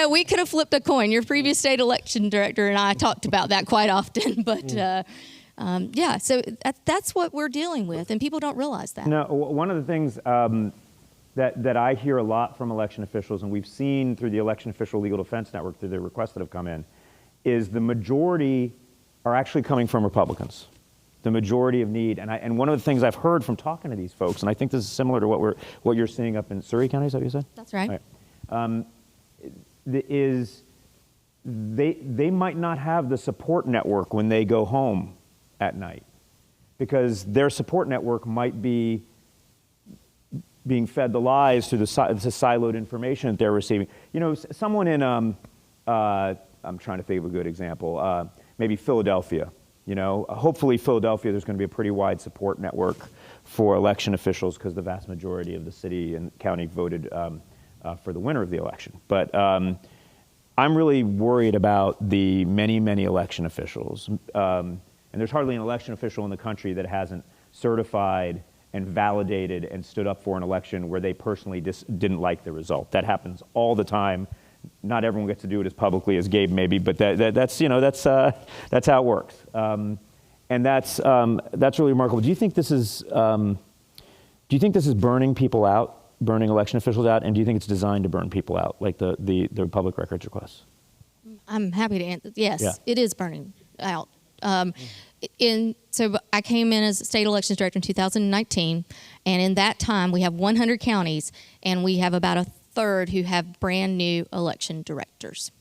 we could have flipped a coin. Your previous state election director and I talked about that quite often, but so that's what we're dealing with, and people don't realize that. No, one of the things that I hear a lot from election officials, and we've seen through the Election Official Legal Defense Network, through the requests that have come in, is the majority are actually coming from Republicans. The majority of need, and one of the things I've heard from talking to these folks, and I think this is similar to what you're seeing up in Surry County, is that what you said? That's right. Is they might not have the support network when they go home at night, because their support network might be being fed the lies through the siloed information that they're receiving. Someone in I'm trying to think of a good example. Maybe Philadelphia. Hopefully Philadelphia, there's going to be a pretty wide support network for election officials because the vast majority of the city and county voted for the winner of the election. But I'm really worried about the many, many election officials. And there's hardly an election official in the country that hasn't certified and validated and stood up for an election where they personally didn't like the result. That happens all the time. not everyone gets to do it as publicly as Gabe maybe, but that's how it works. And that's really remarkable. Do you think this is burning people out, burning election officials out, and do you think it's designed to burn people out, like the public records requests? I'm happy to answer. Yes, Yeah. it is burning out. So I came in as state elections director in 2019, and in that time we have 100 counties, and we have about a third who have brand new election directors.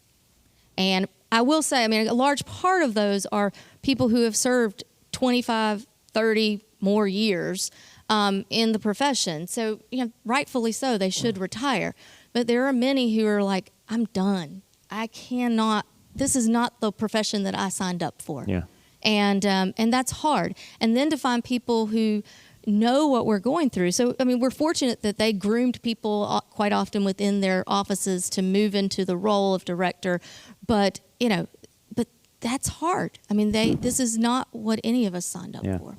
And I will say, I mean, a large part of those are people who have served 25, 30 more years in the profession. So, rightfully so, they should retire. But there are many who are like, I'm done. I cannot, this is not the profession that I signed up for. Yeah. And that's hard. And then to find people who know what we're going through. So, I mean, we're fortunate that they groomed people quite often within their offices to move into the role of director. But, but that's hard. I mean, this is not what any of us signed up for.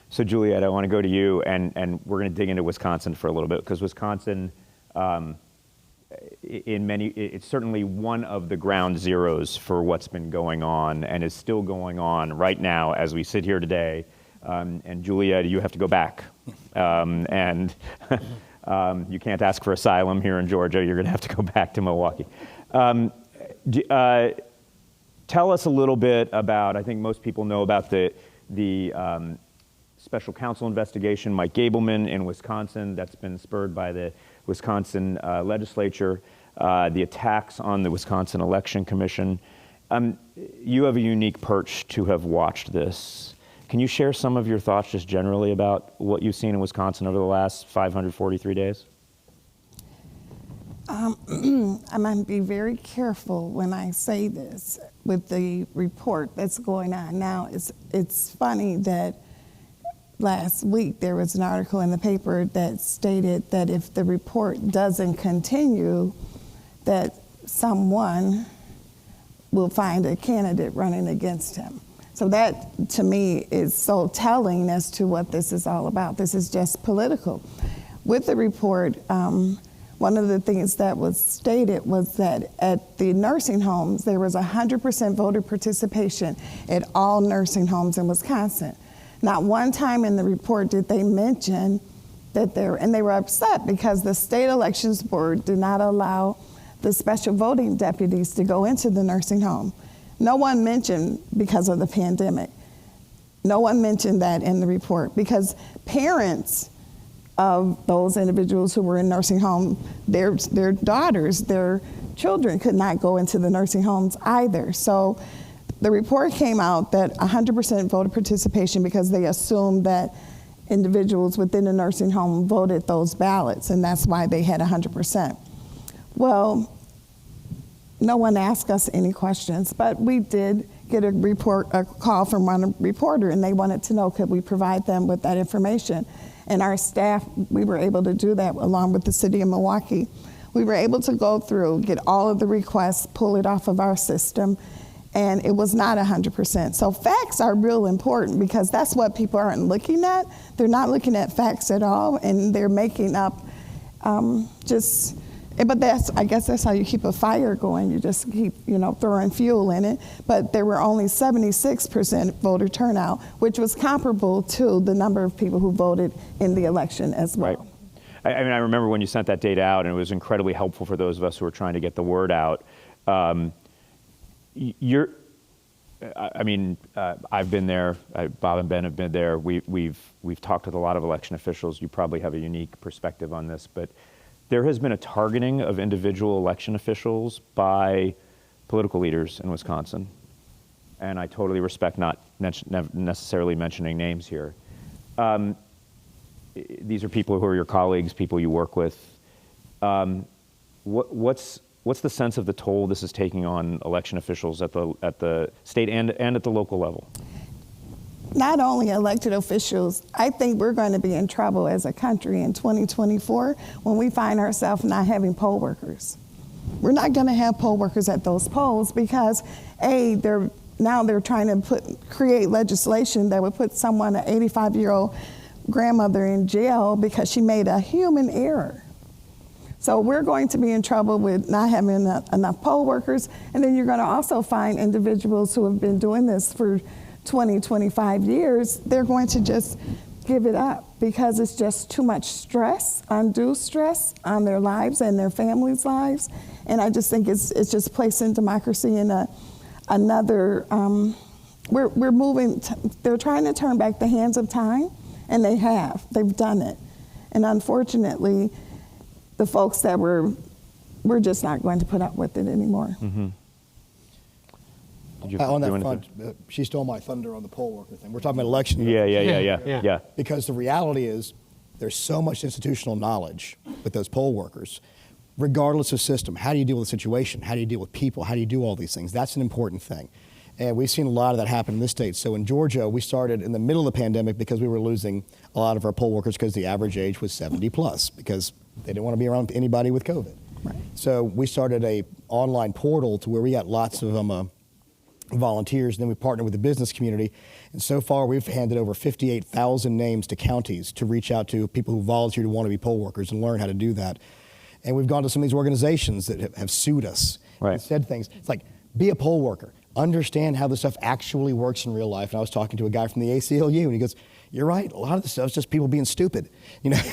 So, Juliet, I want to go to you, and we're going to dig into Wisconsin for a little bit, because Wisconsin, it's certainly one of the ground zeros for what's been going on and is still going on right now as we sit here today. And Juliet, you have to go back. And you can't ask for asylum here in Georgia. You're going to have to go back to Milwaukee. Tell us a little bit about, I think most people know about the special counsel investigation, Mike Gableman in Wisconsin, that's been spurred by the Wisconsin legislature, the attacks on the Wisconsin Election Commission. You have a unique perch to have watched this. Can you share some of your thoughts just generally about what you've seen in Wisconsin over the last 543 days? I'm going to be very careful when I say this with the report that's going on now. It's funny that last week there was an article in the paper that stated that if the report doesn't continue, that someone will find a candidate running against him. So that, to me, is so telling as to what this is all about. This is just political. With the report, one of the things that was stated was that at the nursing homes, there was 100% voter participation at all nursing homes in Wisconsin. Not one time in the report did they mention that and they were upset because the state elections board did not allow the special voting deputies to go into the nursing home. No one mentioned because of the pandemic. No one mentioned that in the report because parents of those individuals who were in nursing home, their daughters, their children could not go into the nursing homes either. So the report came out that 100% voter participation because they assumed that individuals within the nursing home voted those ballots, and that's why they had 100%. Well, no one asked us any questions, but we did get a call from one reporter, and they wanted to know could we provide them with that information. And our staff, we were able to do that along with the city of Milwaukee. We were able to go through, get all of the requests, pull it off of our system, and it was not 100%. So facts are real important because that's what people aren't looking at. They're not looking at facts at all, and they're making up but I guess that's how you keep a fire going. You just keep, throwing fuel in it. But there were only 76% voter turnout, which was comparable to the number of people who voted in the election as well. Right. I remember when you sent that data out, and it was incredibly helpful for those of us who were trying to get the word out. I've been there. Bob and Ben have been there. We've talked with a lot of election officials. You probably have a unique perspective on this, but there has been a targeting of individual election officials by political leaders in Wisconsin, and I totally respect not necessarily mentioning names here. These are people who are your colleagues, people you work with. What's the sense of the toll this is taking on election officials at the state and at the local level? Not only elected officials, I think we're going to be in trouble as a country in 2024 when we find ourselves not having poll workers. We're not going to have poll workers at those polls because, they're trying to create legislation that would put someone, an 85-year-old grandmother, in jail because she made a human error. So we're going to be in trouble with not having enough poll workers. And then you're going to also find individuals who have been doing this for 20, 25 years. They're going to just give it up because it's just too much stress, undue stress on their lives and their families' lives. And I just think it's just placing democracy in another, we're moving, they're trying to turn back the hands of time, and they've done it. And unfortunately, the folks that we're just not going to put up with it anymore. Mm-hmm. On that front, she stole my thunder on the poll worker thing. We're talking about election. Yeah. Because the reality is there's so much institutional knowledge with those poll workers, regardless of system. How do you deal with the situation? How do you deal with people? How do you do all these things? That's an important thing. And we've seen a lot of that happen in this state. So in Georgia, we started in the middle of the pandemic because we were losing a lot of our poll workers because the average age was 70 plus because they didn't want to be around anybody with COVID. Right. So we started a online portal to where we got lots of volunteers, and then we partnered with the business community. And so far, we've handed over 58,000 names to counties to reach out to people who volunteer to want to be poll workers and learn how to do that. And we've gone to some of these organizations that have sued us and said things. It's like, be a poll worker. Understand how this stuff actually works in real life. And I was talking to a guy from the ACLU, and he goes, you're right, a lot of this stuff is just people being stupid.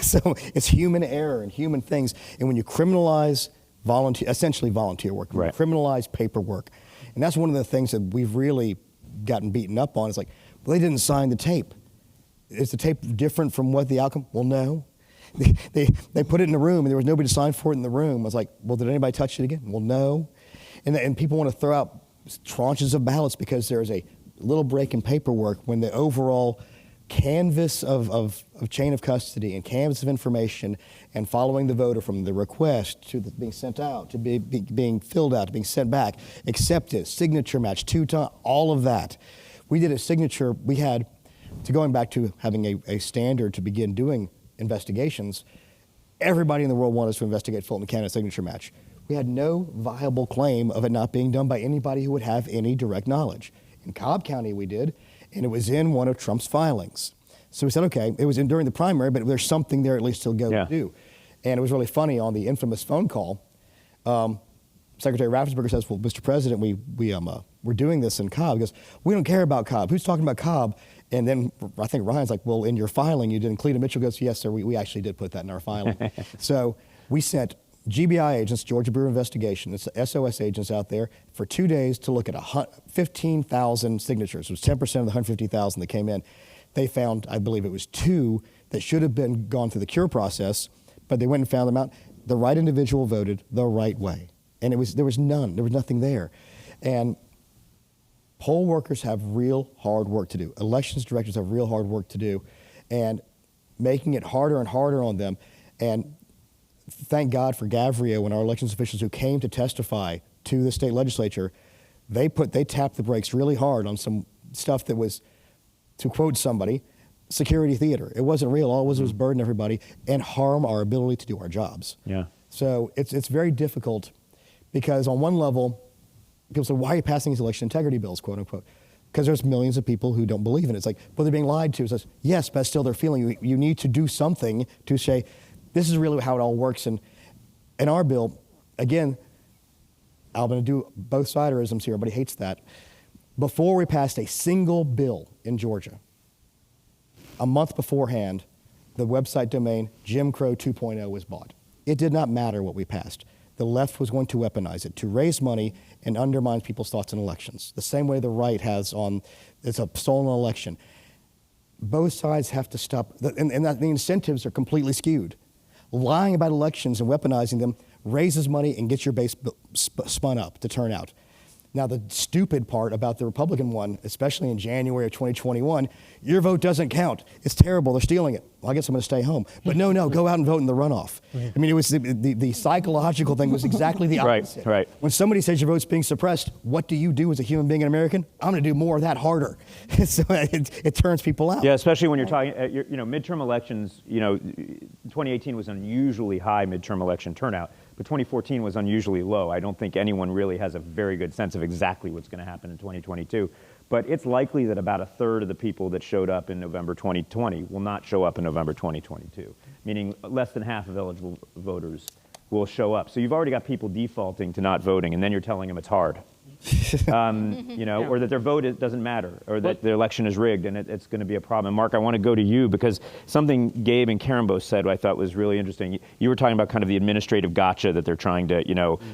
So it's human error and human things. And when you criminalize essentially volunteer work, when you criminalize paperwork, and that's one of the things that we've really gotten beaten up on. It's like, well, they didn't sign the tape. Is the tape different from what the outcome? Well, no. They put it in the room, and there was nobody to sign for it in the room. I was like, well, did anybody touch it again? Well, no. And people want to throw out tranches of ballots because there's a little break in paperwork when the overall canvas of chain of custody and canvas of information and following the voter from the request to being sent out, to being filled out, to being sent back, accepted, signature match, 2 times, all of that. We did a signature, we had, to going back to having a standard to begin doing investigations, everybody in the world wanted us to investigate Fulton County signature match. We had no viable claim of it not being done by anybody who would have any direct knowledge. In Cobb County we did, and it was in one of Trump's filings. So we said, okay, it was in during the primary, but there's something there at least to go do. And it was really funny on the infamous phone call. Secretary Raffensperger says, well, Mr. President, we're doing this in Cobb. He goes, we don't care about Cobb. Who's talking about Cobb? And then I think Ryan's like, well, in your filing, you didn't. Cleta Mitchell goes, yes, sir, we actually did put that in our filing. So we sent GBI agents, Georgia Bureau of Investigation, it's SOS agents out there for 2 days to look at 15,000 signatures. It was 10% of the 150,000 that came in. They found, I believe it was 2 that should have been gone through the cure process, but they went and found them out. The right individual voted the right way. And there was nothing there. And poll workers have real hard work to do. Elections directors have real hard work to do. And making it harder and harder on them. And thank God for Gavrio and our elections officials who came to testify to the state legislature. They tapped the brakes really hard on some stuff that was, to quote somebody, security theater. It wasn't real. All it was burden everybody and harm our ability to do our jobs. Yeah. So it's very difficult because on one level, people say, why are you passing these election integrity bills, quote unquote? Because there's millions of people who don't believe in it. It's like, well, they're being lied to. It says, yes, but still they're feeling you need to do something to say, this is really how it all works. And in our bill, again, I'm going to do both siderisms here. Everybody hates that. Before we passed a single bill in Georgia, a month beforehand, the website domain Jim Crow 2.0 was bought. It did not matter what we passed. The left was going to weaponize it to raise money and undermine people's thoughts in elections. The same way the right has it's a stolen election. Both sides have to stop, and the incentives are completely skewed. Lying about elections and weaponizing them raises money and gets your base spun up to turn out. Now, the stupid part about the Republican one, especially in January of 2021, your vote doesn't count. It's terrible. They're stealing it. Well, I guess I'm going to stay home. But no, go out and vote in the runoff. I mean, it was the psychological thing was exactly the opposite. Right. When somebody says your vote's being suppressed, what do you do as a human being, an American? I'm going to do more of that harder. So it turns people out. Yeah, especially when you're talking, midterm elections, 2018 was an unusually high midterm election turnout. But 2014 was unusually low. I don't think anyone really has a very good sense of exactly what's going to happen in 2022. But it's likely that about a third of the people that showed up in November 2020 will not show up in November 2022, meaning less than half of eligible voters will show up. So you've already got people defaulting to not voting, and then you're telling them it's hard. Or that their vote doesn't matter, or that the election is rigged, and it's going to be a problem. And Mark, I want to go to you because something Gabe and Karen both said I thought was really interesting. You were talking about kind of the administrative gotcha that they're trying to,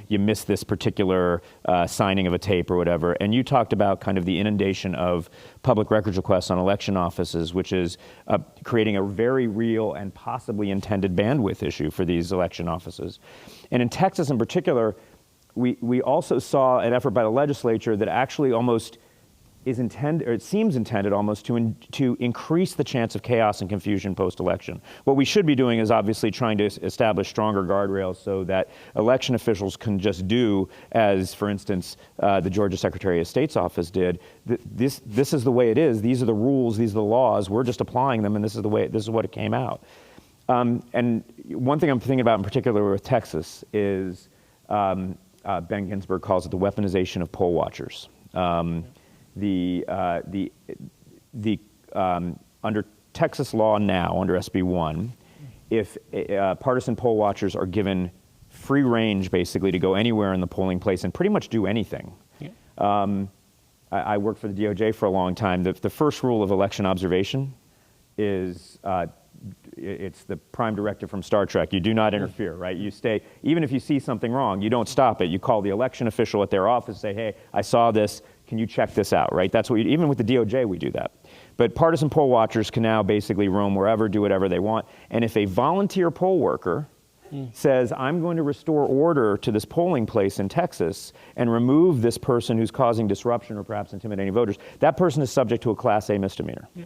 you missed this particular signing of a tape or whatever, and you talked about kind of the inundation of public records requests on election offices, which is creating a very real and possibly intended bandwidth issue for these election offices. And in Texas in particular, we also saw an effort by the legislature that actually almost is intended, or it seems intended almost, to increase the chance of chaos and confusion post-election. What we should be doing is obviously trying to establish stronger guardrails so that election officials can just do, as for instance, the Georgia Secretary of State's office did. This is the way it is. These are the rules. These are the laws. We're just applying them, and this is what it came out. And one thing I'm thinking about in particular with Texas is. Ben Ginsburg calls it the weaponization of poll watchers. Under Texas law now, under SB 1, if partisan poll watchers are given free range, basically, to go anywhere in the polling place and pretty much do anything. Yeah. I worked for the DOJ for a long time. The first rule of election observation is it's the prime directive from Star Trek. You do not interfere, right? You stay, even if you see something wrong, you don't stop it. You call the election official at their office, say, hey, I saw this, can you check this out, right? That's what even with the DOJ, we do that. But partisan poll watchers can now basically roam wherever, do whatever they want. And if a volunteer poll worker says, I'm going to restore order to this polling place in Texas and remove this person who's causing disruption or perhaps intimidating voters, that person is subject to a Class A misdemeanor. Yeah.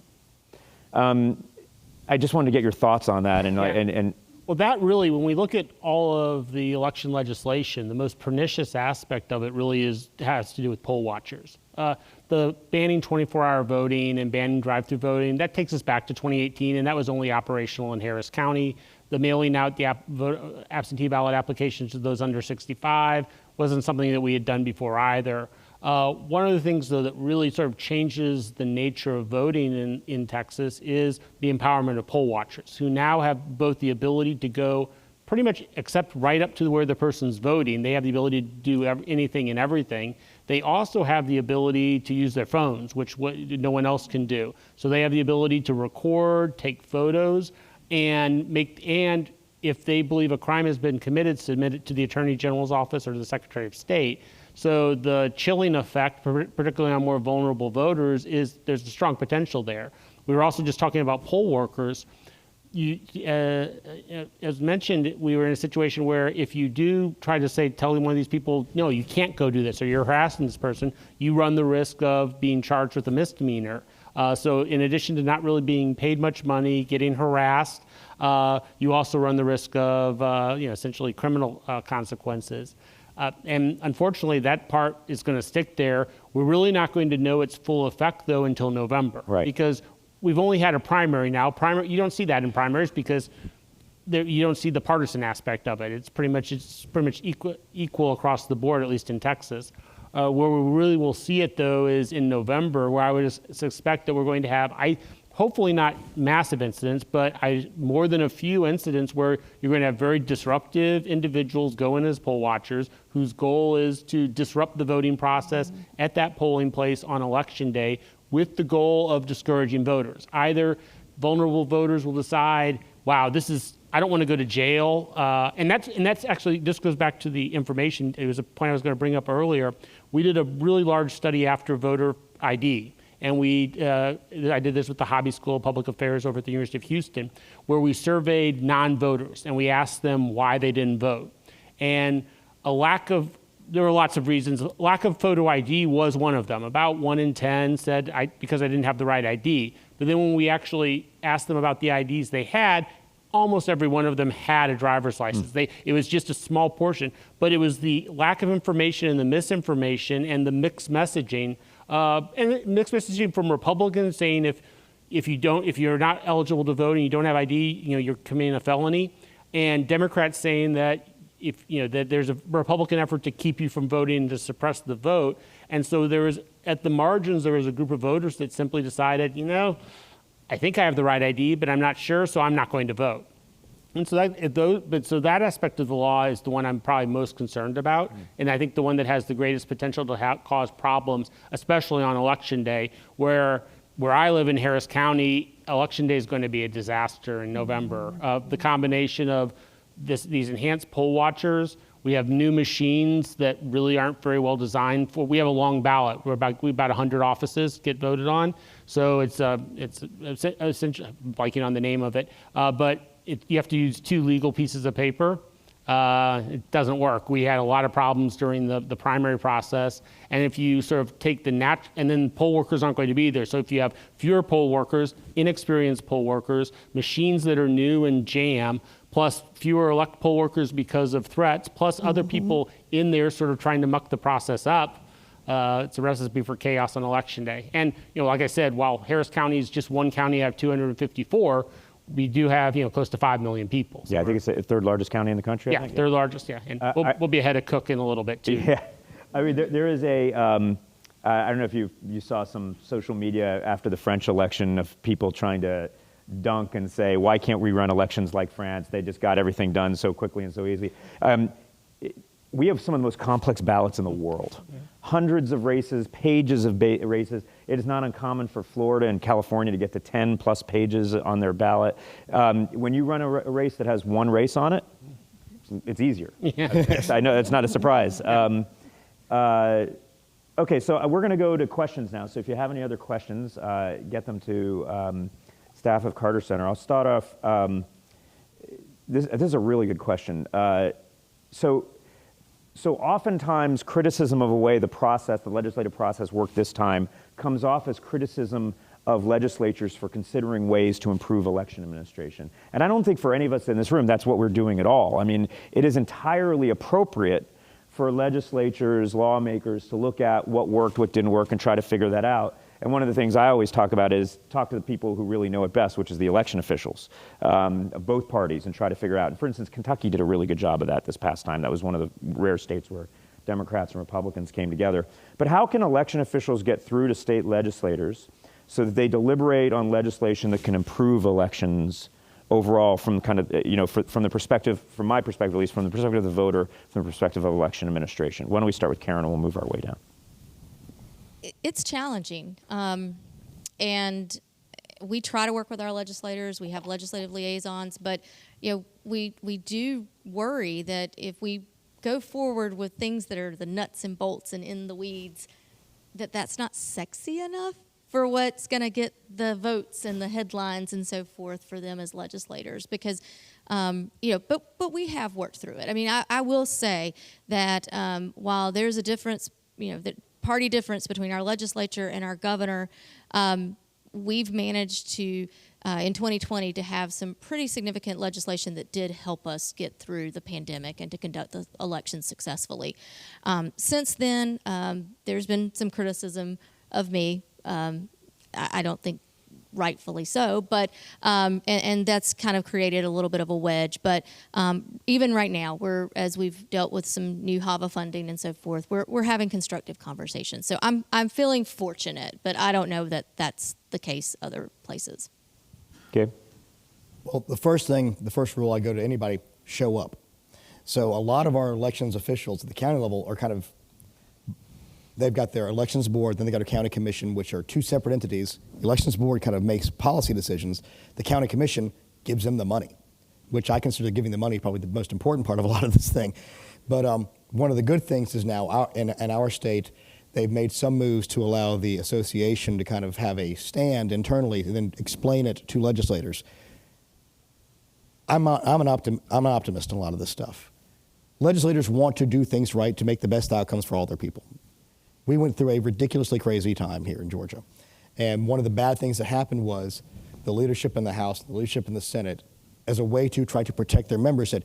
I just wanted to get your thoughts on that. Well, that really, when we look at all of the election legislation, the most pernicious aspect of it really has to do with poll watchers. The banning 24-hour voting and banning drive-through voting, that takes us back to 2018, and that was only operational in Harris County. The mailing out the absentee ballot applications to those under 65 wasn't something that we had done before either. One of the things, though, that really sort of changes the nature of voting in Texas is the empowerment of poll watchers, who now have both the ability to go pretty much except right up to where the person's voting. They have the ability to do anything and everything. They also have the ability to use their phones, which no one else can do. So they have the ability to record, take photos, and if they believe a crime has been committed, submit it to the Attorney General's office or the Secretary of State. So the chilling effect, particularly on more vulnerable voters, there's a strong potential there. We were also just talking about poll workers. As mentioned, we were in a situation where if you do try to tell one of these people, no, you can't go do this, or you're harassing this person, you run the risk of being charged with a misdemeanor. So in addition to not really being paid much money, getting harassed, you also run the risk of essentially criminal consequences. And unfortunately, that part is going to stick there. We're really not going to know its full effect, though, until November. Right. Because we've only had a primary now. You don't see that in primaries because you don't see the partisan aspect of it. It's pretty much equal across the board, at least in Texas. Where we really will see it, though, is in November, where I would suspect that we're going to have, hopefully not massive incidents, but more than a few incidents where you're going to have very disruptive individuals go in as poll watchers whose goal is to disrupt the voting process at that polling place on Election Day with the goal of discouraging voters. Either vulnerable voters will decide, wow, I don't want to go to jail. And that's actually, this goes back to the information. It was a point I was going to bring up earlier. We did a really large study after voter ID. And I did this with the Hobby School of Public Affairs over at the University of Houston, where we surveyed non-voters and we asked them why they didn't vote. And there were lots of reasons. Lack of photo ID was one of them. About 1 in 10 said, because I didn't have the right ID. But then when we actually asked them about the IDs they had, almost every one of them had a driver's license. It was just a small portion, but it was the lack of information and the misinformation and the mixed messaging. And mixed messaging from Republicans saying if you're not eligible to vote and you don't have ID, you're committing a felony, and Democrats saying that that there's a Republican effort to keep you from voting and to suppress the vote. And so at the margins, there was a group of voters that simply decided, I think I have the right ID, but I'm not sure, so I'm not going to vote. And so that aspect of the law is the one I'm probably most concerned about, and I think the one that has the greatest potential to cause problems, especially on election day, where I live in Harris County, election day is going to be a disaster in November. The combination of these enhanced poll watchers, we have new machines that really aren't very well designed for. We have a long ballot. We about 100 offices get voted on, so it's essentially blanking on the name of it, but you have to use 2 legal pieces of paper. It doesn't work. We had a lot of problems during the primary process, and if you sort of take and then poll workers aren't going to be there. So if you have fewer poll workers, inexperienced poll workers, machines that are new and jam, plus fewer poll workers because of threats, plus other people in there sort of trying to muck the process up, it's a recipe for chaos on election day. And like I said, while Harris County is just one county out of 254, we do have close to 5 million people. So Yeah, I think it's the 3rd largest county in the country. I yeah, think. 3rd largest. Yeah, and we'll be ahead of Cook in a little bit too. Yeah, I mean there is a. I don't know if you saw some social media after the French election of people trying to dunk and say, why can't we run elections like France? They just got everything done so quickly and so easy. We have some of the most complex ballots in the world. Hundreds of races, pages of races. It is not uncommon for Florida and California to get to 10 plus pages on their ballot. When you run a race that has 1 race on it, it's easier. Yeah. I know that's not a surprise. Okay, so we're going to go to questions now. So if you have any other questions, get them to staff of Carter Center. I'll start off. This is a really good question. So oftentimes criticism of the way the legislative process worked this time comes off as criticism of legislatures for considering ways to improve election administration. And I don't think for any of us in this room that's what we're doing at all. I mean, it is entirely appropriate for legislatures, lawmakers to look at what worked, what didn't work, and try to figure that out. And one of the things I always talk about is talk to the people who really know it best, which is the election officials of both parties, and try to figure out. And for instance, Kentucky did a really good job of that this past time. That was one of the rare states where Democrats and Republicans came together. But how can election officials get through to state legislators so that they deliberate on legislation that can improve elections overall from kind of, from the perspective, from my perspective at least, from the perspective of the voter, from the perspective of election administration? Why don't we start with Karen and we'll move our way down. It's challenging, and we try to work with our legislators. We have legislative liaisons, but we do worry that if we go forward with things that are the nuts and bolts and in the weeds, that's not sexy enough for what's going to get the votes and the headlines and so forth for them as legislators. Because but we have worked through it. I mean, I will say that while there's a difference, the party difference between our legislature and our governor, we've managed to, in 2020, to have some pretty significant legislation that did help us get through the pandemic and to conduct the election successfully. Since then, there's been some criticism of me. I don't think rightfully so, but and that's kind of created a little bit of a wedge. But even right now, as we've dealt with some new HAVA funding and so forth, we're having constructive conversations. So I'm feeling fortunate, but I don't know that that's the case other places. Okay. Well, the first rule I go to anybody, show up. So a lot of our elections officials at the county level are they've got their elections board, then they got a county commission, which are 2 separate entities. The elections board kind of makes policy decisions. The county commission gives them the money, which I consider giving the money probably the most important part of a lot of this thing. But one of the good things is now in our state, they've made some moves to allow the association to kind of have a stand internally and then explain it to legislators. I'm an optimist in a lot of this stuff. Legislators want to do things right to make the best outcomes for all their people. We went through a ridiculously crazy time here in Georgia. And one of the bad things that happened was the leadership in the House, the leadership in the Senate, as a way to try to protect their members, said,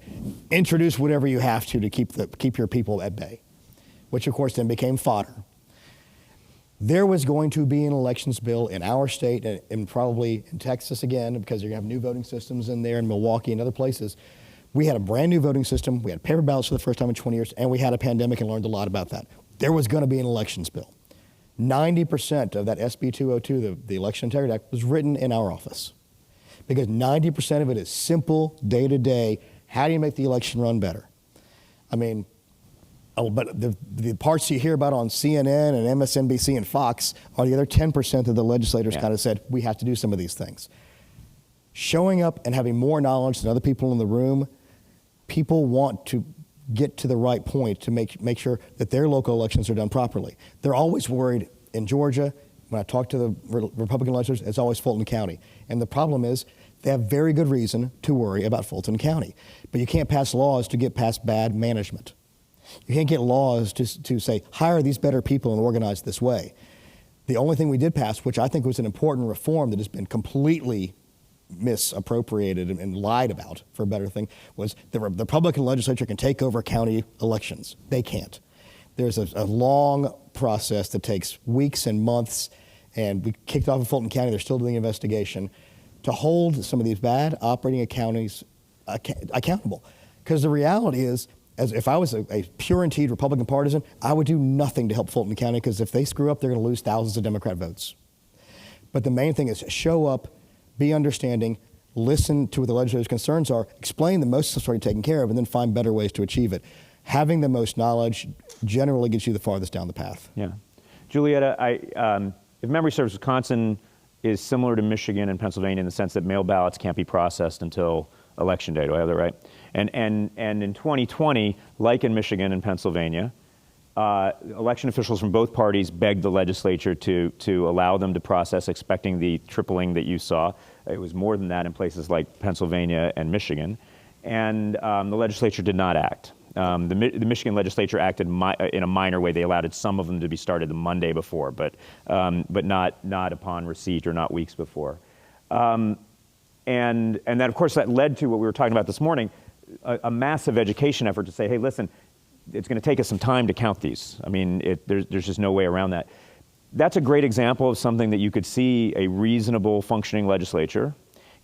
introduce whatever you have to keep your people at bay, which of course then became fodder. There was going to be an elections bill in our state and probably in Texas again, because you're going to have new voting systems in there in Milwaukee and other places. We had a brand new voting system. We had paper ballots for the first time in 20 years, and we had a pandemic and learned a lot about that. There was going to be an elections bill. 90% of that SB 202, the Election Integrity Act, was written in our office because 90% of it is simple, day-to-day. How do you make the election run better? I mean, but the parts you hear about on CNN and MSNBC and Fox are the other 10% that the legislators kind of said, we have to do some of these things. Showing up and having more knowledge than other people in the room, people want to get to the right point to make sure that their local elections are done properly. They're always worried in Georgia. When I talk to the Republican legislators, it's always Fulton County. And the problem is they have very good reason to worry about Fulton County. But you can't pass laws to get past bad management. You can't get laws to say, hire these better people and organize this way. The only thing we did pass, which I think was an important reform that has been completely misappropriated and lied about, for a better thing, was the Republican legislature can take over county elections. They can't. There's a long process that takes weeks and months, and we kicked off in Fulton County. They're still doing the investigation to hold some of these bad operating counties accountable. Because the reality is, as if I was a pure and teed Republican partisan, I would do nothing to help Fulton County, because if they screw up, they're going to lose thousands of Democrat votes. But the main thing is show up, be understanding, listen to what the legislature's concerns are, explain that most of it's already taken care of, and then find better ways to achieve it. Having the most knowledge generally gets you the farthest down the path. Yeah. Julietta, if memory serves, Wisconsin is similar to Michigan and Pennsylvania in the sense that mail ballots can't be processed until Election Day. Do I have that right? And in 2020, like in Michigan and Pennsylvania, election officials from both parties begged the legislature to allow them to process, expecting the tripling that you saw. It was more than that in places like Pennsylvania and Michigan. And the legislature did not act. The Michigan legislature acted in a minor way. They allowed some of them to be started the Monday before, but not upon receipt or not weeks before. And that, of course, that led to what we were talking about this morning, a massive education effort to say, hey, listen, it's going to take us some time to count these. I mean, there's just no way around that. That's a great example of something that you could see a reasonable functioning legislature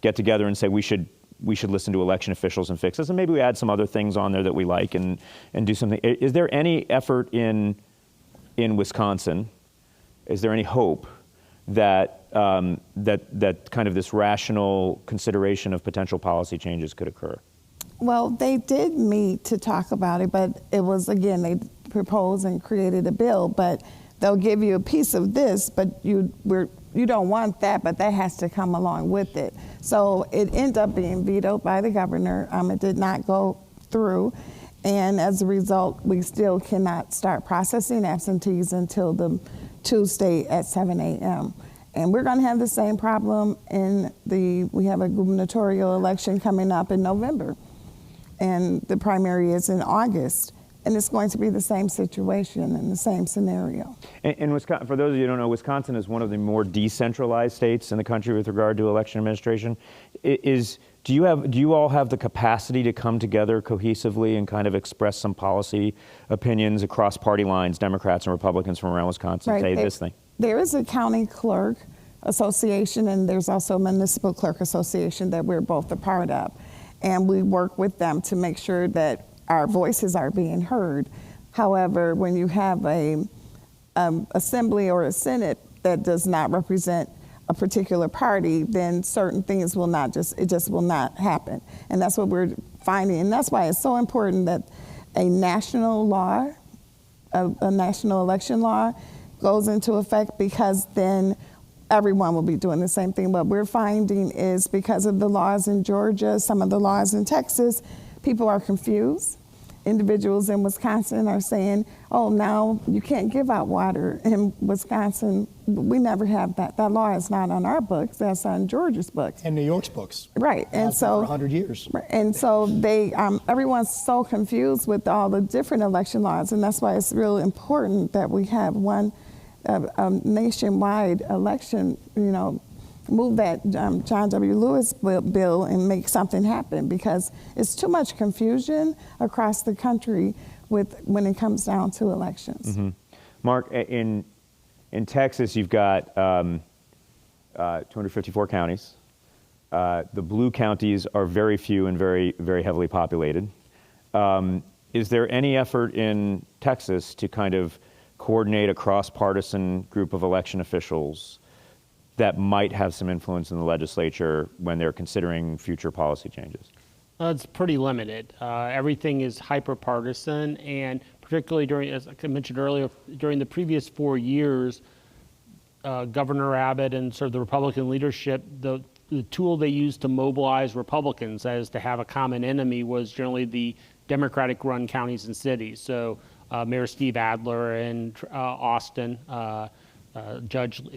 get together and say, we should listen to election officials and fix this, and maybe we add some other things on there that we like and do something. Is there any effort in Wisconsin? Is there any hope that that kind of this rational consideration of potential policy changes could occur? Well, they did meet to talk about it, but it was, again, they proposed and created a bill, but they'll give you a piece of this, but you don't want that, but that has to come along with it. So it ended up being vetoed by the governor. It did not go through, and as a result, we still cannot start processing absentees until the Tuesday at 7 a.m. And we're going to have the same problem we have a gubernatorial election coming up in November, and the primary is in August. And it's going to be the same situation and the same scenario. And Wisconsin, for those of you who don't know, Wisconsin is one of the more decentralized states in the country with regard to election administration. Do you all have the capacity to come together cohesively and kind of express some policy opinions across party lines, Democrats and Republicans from around Wisconsin, right. say this thing? There is a county clerk association, and there's also a municipal clerk association that we're both a part of. And we work with them to make sure that our voices are being heard. However, when you have a assembly or a senate that does not represent a particular party, then certain things will just will not happen. And that's what we're finding. And that's why it's so important that a national law, a national election law goes into effect, because then everyone will be doing the same thing. What we're finding is, because of the laws in Georgia, some of the laws in Texas, people are confused. Individuals in Wisconsin are saying, oh, now you can't give out water in Wisconsin. We never have that. That law is not on our books. That's on Georgia's books. And New York's books. Right. And so for 100 years. And so everyone's so confused with all the different election laws. And that's why it's real important that we have one nationwide election, move that John W. Lewis bill and make something happen, because it's too much confusion across the country when it comes down to elections. Mm-hmm. Mark, in Texas, you've got 254 counties. The blue counties are very few and very, very heavily populated. Is there any effort in Texas to kind of coordinate a cross-partisan group of election officials that might have some influence in the legislature when they're considering future policy changes? It's pretty limited. Everything is hyper-partisan, and particularly during, as I mentioned earlier, during the previous 4 years, Governor Abbott and sort of the Republican leadership, the tool they used to mobilize Republicans as to have a common enemy was generally the Democratic-run counties and cities. So Mayor Steve Adler in Austin,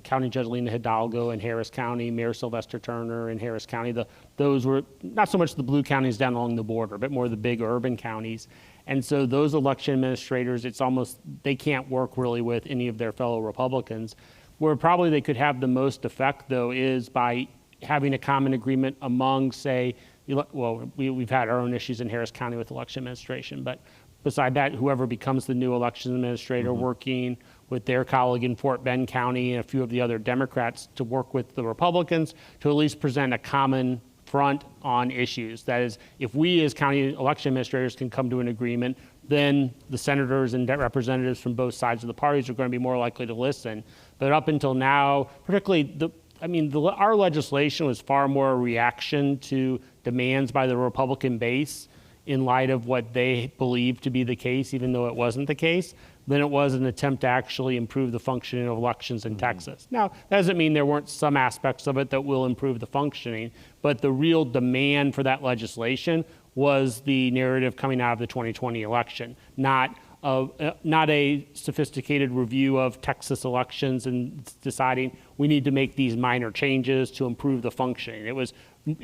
County Judge Lena Hidalgo in Harris County, Mayor Sylvester Turner in Harris County. Those were not so much the blue counties down along the border, but more the big urban counties. And so those election administrators, it's almost, they can't work really with any of their fellow Republicans. Where probably they could have the most effect, though, is by having a common agreement among, say, well, we've had our own issues in Harris County with election administration, but beside that, whoever becomes the new election administrator working with their colleague in Fort Bend County and a few of the other Democrats to work with the Republicans to at least present a common front on issues. That is, if we as county election administrators can come to an agreement, then the senators and representatives from both sides of the parties are going to be more likely to listen. But up until now, particularly our legislation was far more a reaction to demands by the Republican base in light of what they believed to be the case, even though it wasn't the case, than it was an attempt to actually improve the functioning of elections in Texas. Now, that doesn't mean there weren't some aspects of it that will improve the functioning, but the real demand for that legislation was the narrative coming out of the 2020 election, not a sophisticated review of Texas elections and deciding we need to make these minor changes to improve the functioning. It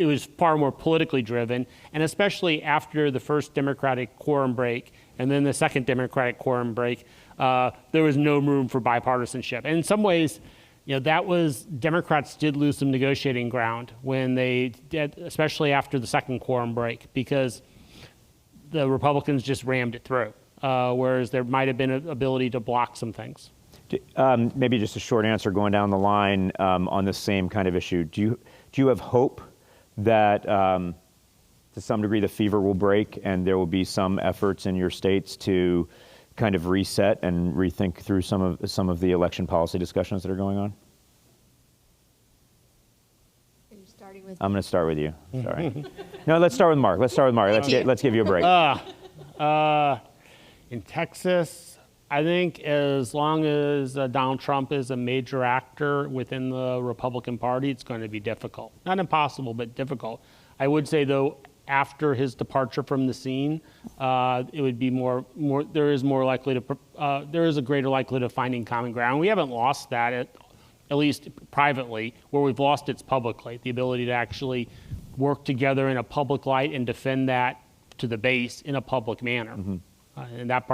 was far more politically driven, and especially after the first Democratic quorum break and then the second Democratic quorum break, there was no room for bipartisanship. And in some ways, Democrats did lose some negotiating ground when they did, especially after the second quorum break, because the Republicans just rammed it through. Whereas there might have been an ability to block some things. Maybe just a short answer going down the line on the same kind of issue. Do you have hope that to some degree the fever will break and there will be some efforts in your states to kind of reset and rethink through some of the election policy discussions that are going on? Are you starting with? I'm going to start with you. Sorry. No, let's start with Mark. Let's give you a break. In Texas, I think as long as Donald Trump is a major actor within the Republican Party, it's going to be difficult. Not impossible, but difficult. I would say, though, after his departure from the scene, it would be there is a greater likelihood of finding common ground. We haven't lost that, at least privately. Where we've lost it's publicly, the ability to actually work together in a public light and defend that to the base in a public manner. Mm-hmm. And that's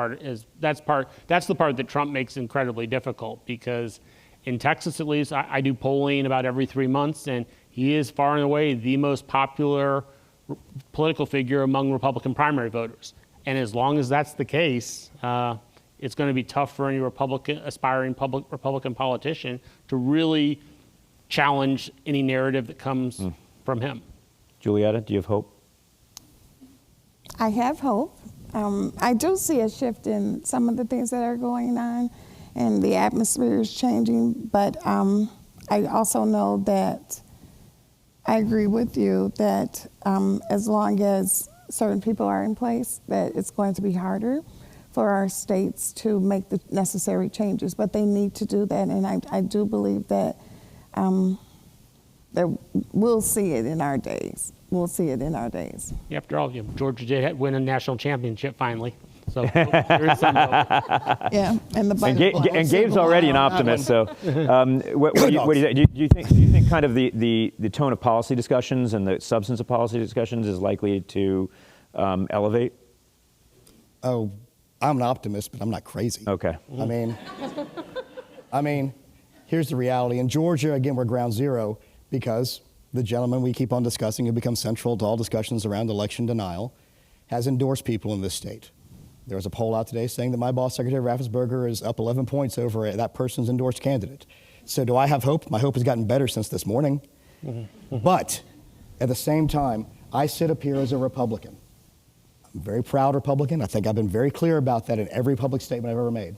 the part that Trump makes incredibly difficult, because in Texas, at least, I do polling about every 3 months, and he is far and away the most popular political figure among Republican primary voters. And as long as that's the case, it's going to be tough for any aspiring Republican politician to really challenge any narrative that comes from him. Julietta, do you have hope? I have hope. I do see a shift in some of the things that are going on, and the atmosphere is changing, but I also know that I agree with you that as long as certain people are in place, that it's going to be harder for our states to make the necessary changes, but they need to do that, and I do believe that we'll see it in our days. We'll see it in our days. After all, Georgia did win a national championship finally. So there is some hope. Yeah, and Gabe's already an optimist. So, what do you think? Do you think kind of the tone of policy discussions and the substance of policy discussions is likely to elevate? Oh, I'm an optimist, but I'm not crazy. Okay. I mean, here's the reality. In Georgia, again, we're ground zero because the gentleman we keep on discussing, who becomes central to all discussions around election denial, has endorsed people in this state. There was a poll out today saying that my boss, Secretary Raffensperger, is up 11 points over that person's endorsed candidate. So do I have hope? My hope has gotten better since this morning. Mm-hmm. But at the same time, I sit up here as a Republican. I'm a very proud Republican. I think I've been very clear about that in every public statement I've ever made.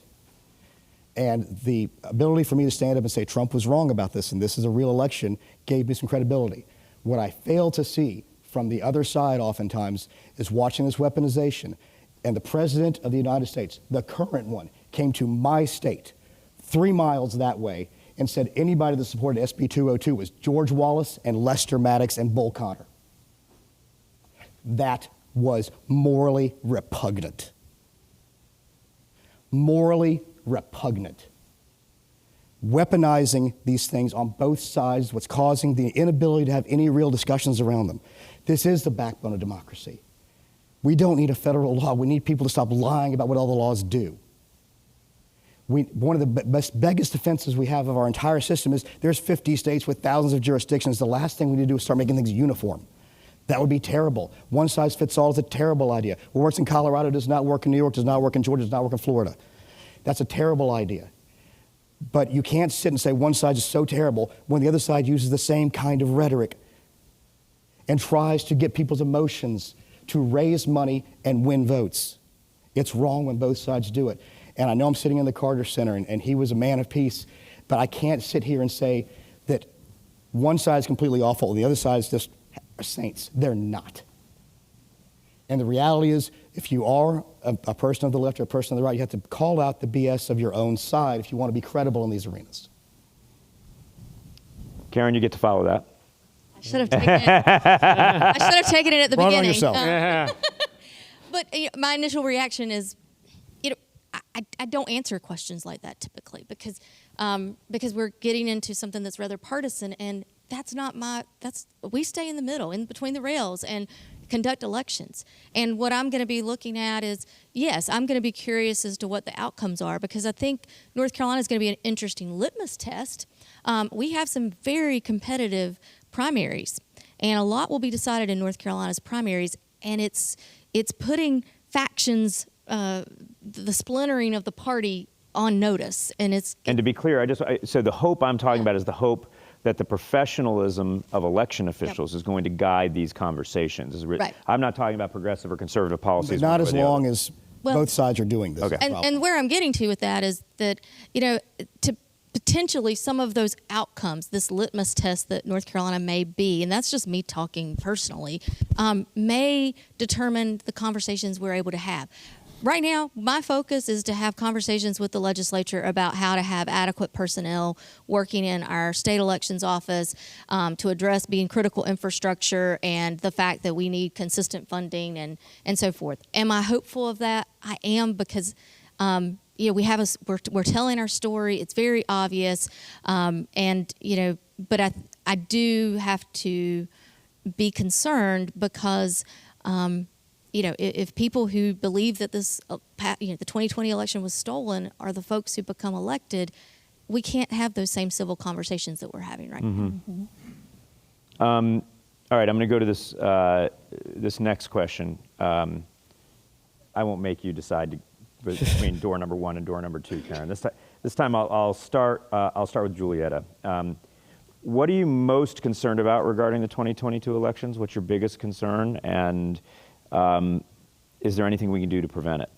And the ability for me to stand up and say Trump was wrong about this and this is a real election gave me some credibility. What I fail to see from the other side oftentimes is watching this weaponization. And the President of the United States, the current one, came to my state 3 miles that way and said anybody that supported SB 202 was George Wallace and Lester Maddox and Bull Connor. That was morally repugnant. Morally repugnant. Weaponizing these things on both sides, what's causing the inability to have any real discussions around them. This is the backbone of democracy. We don't need a federal law. We need people to stop lying about what all the laws do. One of the biggest defenses we have of our entire system is there's 50 states with thousands of jurisdictions. The last thing we need to do is start making things uniform. That would be terrible. One size fits all is a terrible idea. What works in Colorado does not work in New York, does not work in Georgia, does not work in Florida. That's a terrible idea. But you can't sit and say one side is so terrible when the other side uses the same kind of rhetoric and tries to get people's emotions to raise money and win votes. It's wrong when both sides do it. And I know I'm sitting in the Carter Center, and he was a man of peace, but I can't sit here and say that one side is completely awful, the other side is just saints. They're not. And the reality is, if you are a person of the left or a person of the right, you have to call out the BS of your own side if you want to be credible in these arenas. Karen, you get to follow that. I should have taken it. I should have taken it at the Run on beginning. yourself. But my initial reaction is, I don't answer questions like that typically because we're getting into something that's rather partisan, and we stay in the middle, in between the rails, and conduct elections. And what I'm going to be looking at is, yes, I'm going to be curious as to what the outcomes are, because I think North Carolina is going to be an interesting litmus test. We have some very competitive primaries, and a lot will be decided in North Carolina's primaries, and it's putting factions, the splintering of the party on notice. And to be clear, so the hope I'm talking about is the hope that the professionalism of election officials is going to guide these conversations. Right. I'm not talking about progressive or conservative policies. Not as long as both sides are doing this. Okay. And where I'm getting to with that is that, to potentially some of those outcomes, this litmus test that North Carolina may be, and that's just me talking personally, may determine the conversations we're able to have. Right now, my focus is to have conversations with the legislature about how to have adequate personnel working in our state elections office to address being critical infrastructure and the fact that we need consistent funding and so forth. Am I hopeful of that? I am, because we're telling our story. It's very obvious, but I do have to be concerned because. If people who believe that the 2020 election was stolen are the folks who become elected, we can't have those same civil conversations that we're having right now. All right, I'm going to go to this next question. I won't make you decide between door number 1 and door number 2, Karen. This time I'll start with Julietta. What are you most concerned about regarding the 2022 elections? What's your biggest concern? And is there anything we can do to prevent it?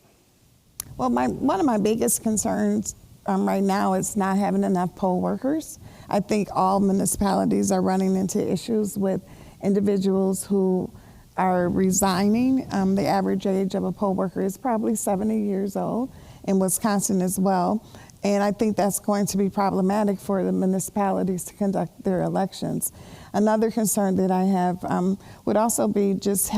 Well, one of my biggest concerns right now is not having enough poll workers. I think all municipalities are running into issues with individuals who are resigning. The average age of a poll worker is probably 70 years old in Wisconsin as well. And I think that's going to be problematic for the municipalities to conduct their elections. Another concern that I have would also be just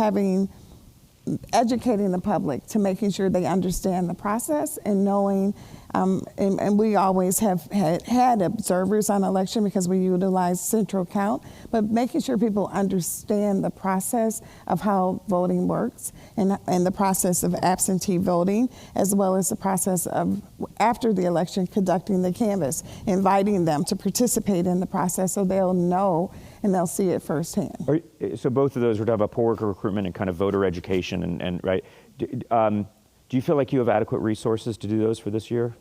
educating the public to making sure they understand the process and knowing, and we always have had observers on election because we utilize central count, but making sure people understand the process of how voting works and the process of absentee voting, as well as the process of, after the election, conducting the canvass, inviting them to participate in the process so they'll know and they'll see it firsthand. So both of those, we're talking about poll worker recruitment and kind of voter education, and right? Do you feel like you have adequate resources to do those for this year?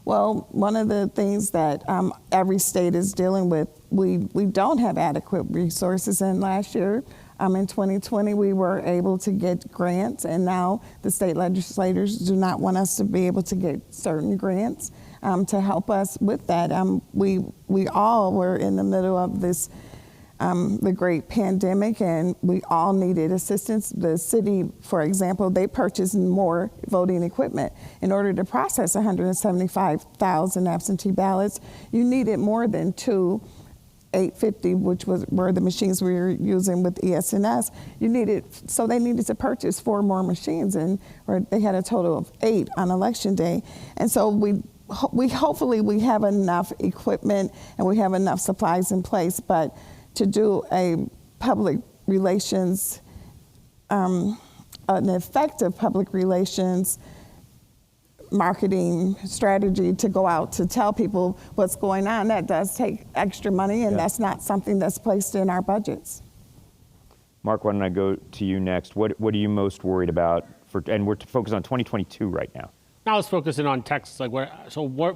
Well, one of the things that every state is dealing with, we don't have adequate resources. And last year, in 2020, we were able to get grants, and now the state legislators do not want us to be able to get certain grants. to help us with that. We all were in the middle of this, the great pandemic, and we all needed assistance. The city, for example, they purchased more voting equipment. In order to process 175,000 absentee ballots, you needed more than 850, which were the machines we were using with ES&S. So they needed to purchase 4 more machines, or they had a total of 8 on election day. And so we hopefully we have enough equipment and we have enough supplies in place, but to do a public relations, an effective public relations marketing strategy to go out to tell people what's going on, that does take extra money, and that's not something that's placed in our budgets. Mark, why don't I go to you next? What are you most worried about? And we're focused on 2022 right now. Now let's focus in on Texas.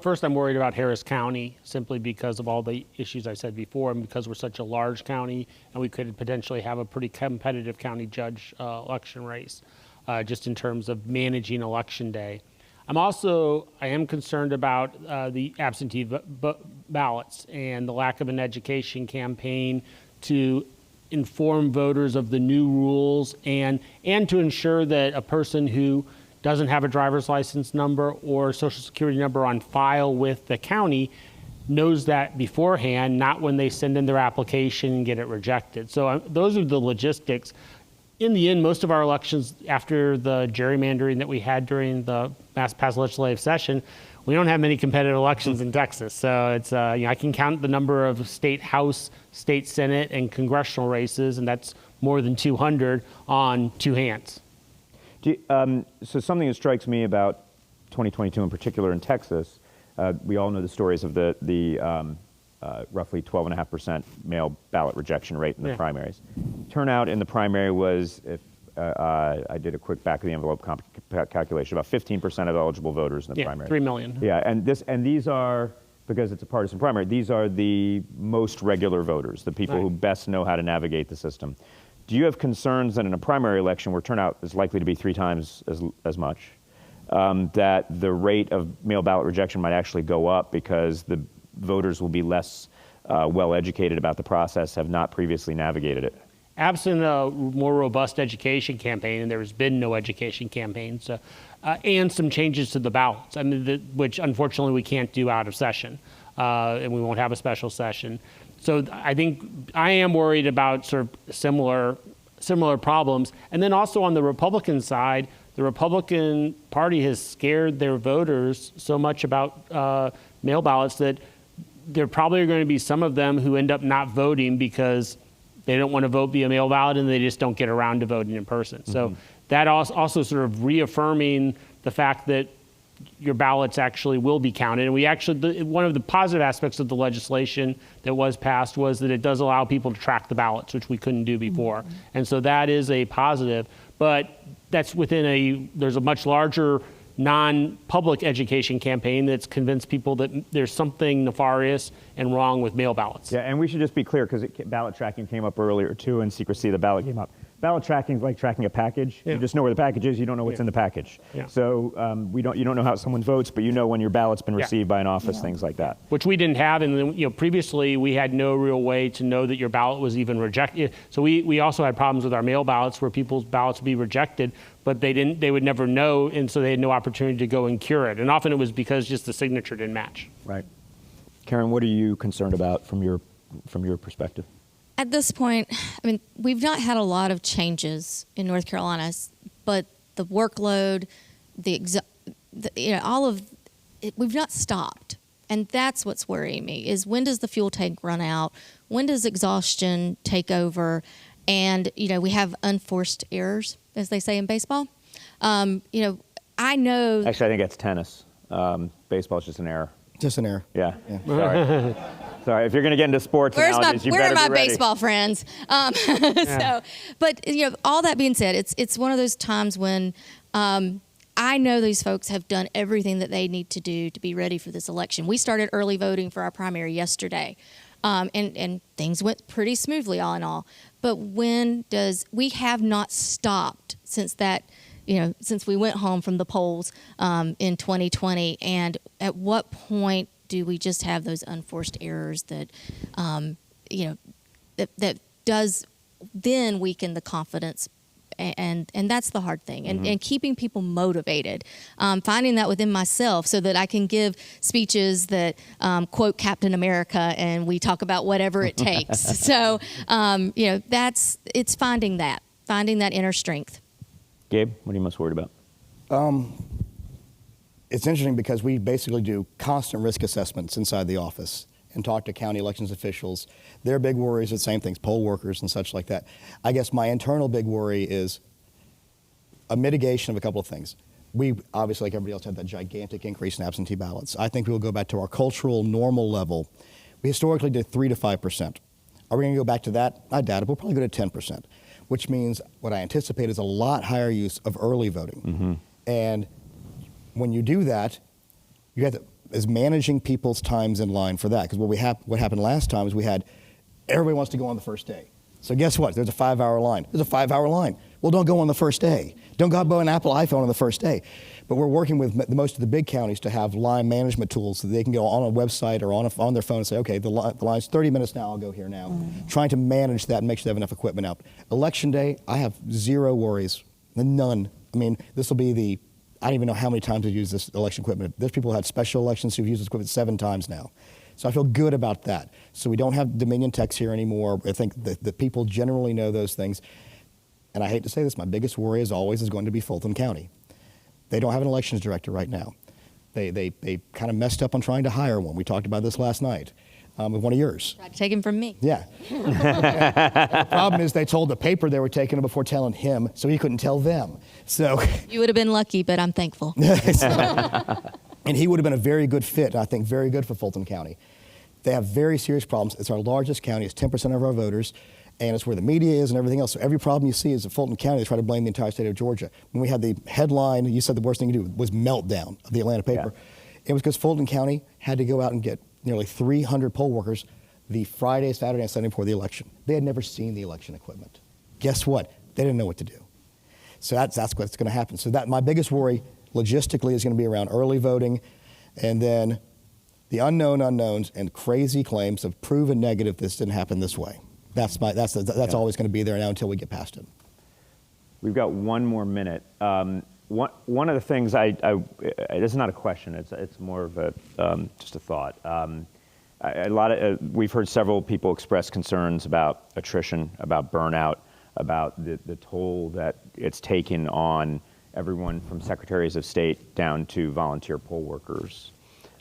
First, I'm worried about Harris County simply because of all the issues I said before, and because we're such a large county, and we could potentially have a pretty competitive county judge election race, just in terms of managing election day. I am concerned about the absentee ballots and the lack of an education campaign to inform voters of the new rules and to ensure that a person who doesn't have a driver's license number or social security number on file with the county knows that beforehand, not when they send in their application and get it rejected. So those are the logistics. In the end, most of our elections after the gerrymandering that we had during the past legislative session, we don't have many competitive elections in Texas. So it's I can count the number of state House, state Senate, and congressional races, and that's more than 200 on 2 hands. So something that strikes me about 2022 in particular in Texas, we all know the stories of the roughly 12.5% mail ballot rejection rate in the primaries. Turnout in the primary was, if I did a quick back of the envelope calculation, about 15% of eligible voters in the primary. 3 million. Yeah, and these are, because it's a partisan primary, these are the most regular voters, the people who best know how to navigate the system. Do you have concerns that in a primary election where turnout is likely to be 3 times as much, that the rate of mail ballot rejection might actually go up because the voters will be less well educated about the process, have not previously navigated it? Absent a more robust education campaign, and there's been no education campaign, so, and some changes to the ballots, which unfortunately we can't do out of session, and we won't have a special session. So I think I am worried about sort of similar problems. And then also on the Republican side, the Republican Party has scared their voters so much about mail ballots that there probably are going to be some of them who end up not voting because they don't want to vote via mail ballot and they just don't get around to voting in person. Mm-hmm. So that also sort of reaffirming the fact that your ballots actually will be counted. And we actually, one of the positive aspects of the legislation that was passed was that it does allow people to track the ballots, which we couldn't do before. Mm-hmm. And so that is a positive, but that's there's a much larger non-public education campaign that's convinced people that there's something nefarious and wrong with mail ballots. Yeah, and we should just be clear, because ballot tracking came up earlier too, and secrecy of the ballot came up. Ballot tracking is like tracking a package. Yeah. You just know where the package is. You don't know what's in the package. Yeah. So you don't know how someone votes, but you know when your ballot's been received by an office, things like that. Which we didn't have, and previously we had no real way to know that your ballot was even rejected. So we also had problems with our mail ballots where people's ballots would be rejected, but they would never know, and so they had no opportunity to go and cure it. And often it was because just the signature didn't match. Right. Karen, what are you concerned about from your perspective? At this point, we've not had a lot of changes in North Carolina, but the workload, all of it, we've not stopped. And that's what's worrying me, is when does the fuel tank run out? When does exhaustion take over? And, we have unforced errors, as they say in baseball. I know. Actually, I think that's tennis. Baseball is just an error. Just an error. Yeah. Sorry. Sorry, if you're going to get into sports nowadays, you better be ready. Where are my baseball friends? So, but all that being said, it's one of those times when I know these folks have done everything that they need to do to be ready for this election. We started early voting for our primary yesterday, and things went pretty smoothly all in all. But we have not stopped since that since we went home from the polls in 2020, and at what point do we just have those unforced errors that, that does then weaken the confidence, and that's the hard thing, and keeping people motivated, finding that within myself so that I can give speeches that quote Captain America, and we talk about whatever it takes. So it's finding that inner strength. Gabe, what are you most worried about? It's interesting because we basically do constant risk assessments inside the office and talk to county elections officials. Their big worries are the same things, poll workers and such like that. I guess my internal big worry is a mitigation of a couple of things. We obviously, like everybody else, had that gigantic increase in absentee ballots. I think we will go back to our cultural normal level. We historically did 3 to 5%. Are we going to go back to that? I doubt it. We'll probably go to 10%, which means what I anticipate is a lot higher use of early voting. And when you do that, you have to, is managing people's times in line for that. Because what happened last time is we had everybody wants to go on the first day. So guess what? There's a 5-hour line. There's a 5-hour line. Well, don't go on the first day. Don't go buy an Apple iPhone on the first day. But we're working with most of the big counties to have line management tools so they can go on a website or on their phone and say, okay, the line's 30 minutes now, I'll go here now. Trying to manage that and make sure they have enough equipment out. Election day, I have zero worries, none. I mean, this will be I don't even know how many times we've used this election equipment. There's people who had special elections who've used this equipment 7 times now. So I feel good about that. So we don't have Dominion techs here anymore. I think the people generally know those things. And I hate to say this, my biggest worry as always is going to be Fulton County. They don't have an elections director right now. They kind of messed up on trying to hire one. We talked about this last night with one of yours. Tried to take him from me. Yeah. The problem is they told the paper they were taking him before telling him, so he couldn't tell them. So You would have been lucky, but I'm thankful. And he would have been a very good fit, I think, very good for Fulton County. They have very serious problems. It's our largest county. It's 10% of our voters, and it's where the media is and everything else. So every problem you see is in Fulton County. They try to blame the entire state of Georgia. When we had the headline, you said the worst thing you do was meltdown of the Atlanta paper. Yeah. It was because Fulton County had to go out and get nearly 300 poll workers the Friday, Saturday, and Sunday before the election. They had never seen the election equipment. Guess what? They didn't know what to do. So that's what's going to happen. So that my biggest worry logistically is going to be around early voting, and then the unknown unknowns and crazy claims of proven negative this didn't happen this way. That's always going to be there now until we get past it. We've got one more minute. One of the things this is not a question. It's more of a just a thought. We've heard several people express concerns about attrition, about burnout, about the toll that it's taken on everyone from secretaries of state down to volunteer poll workers.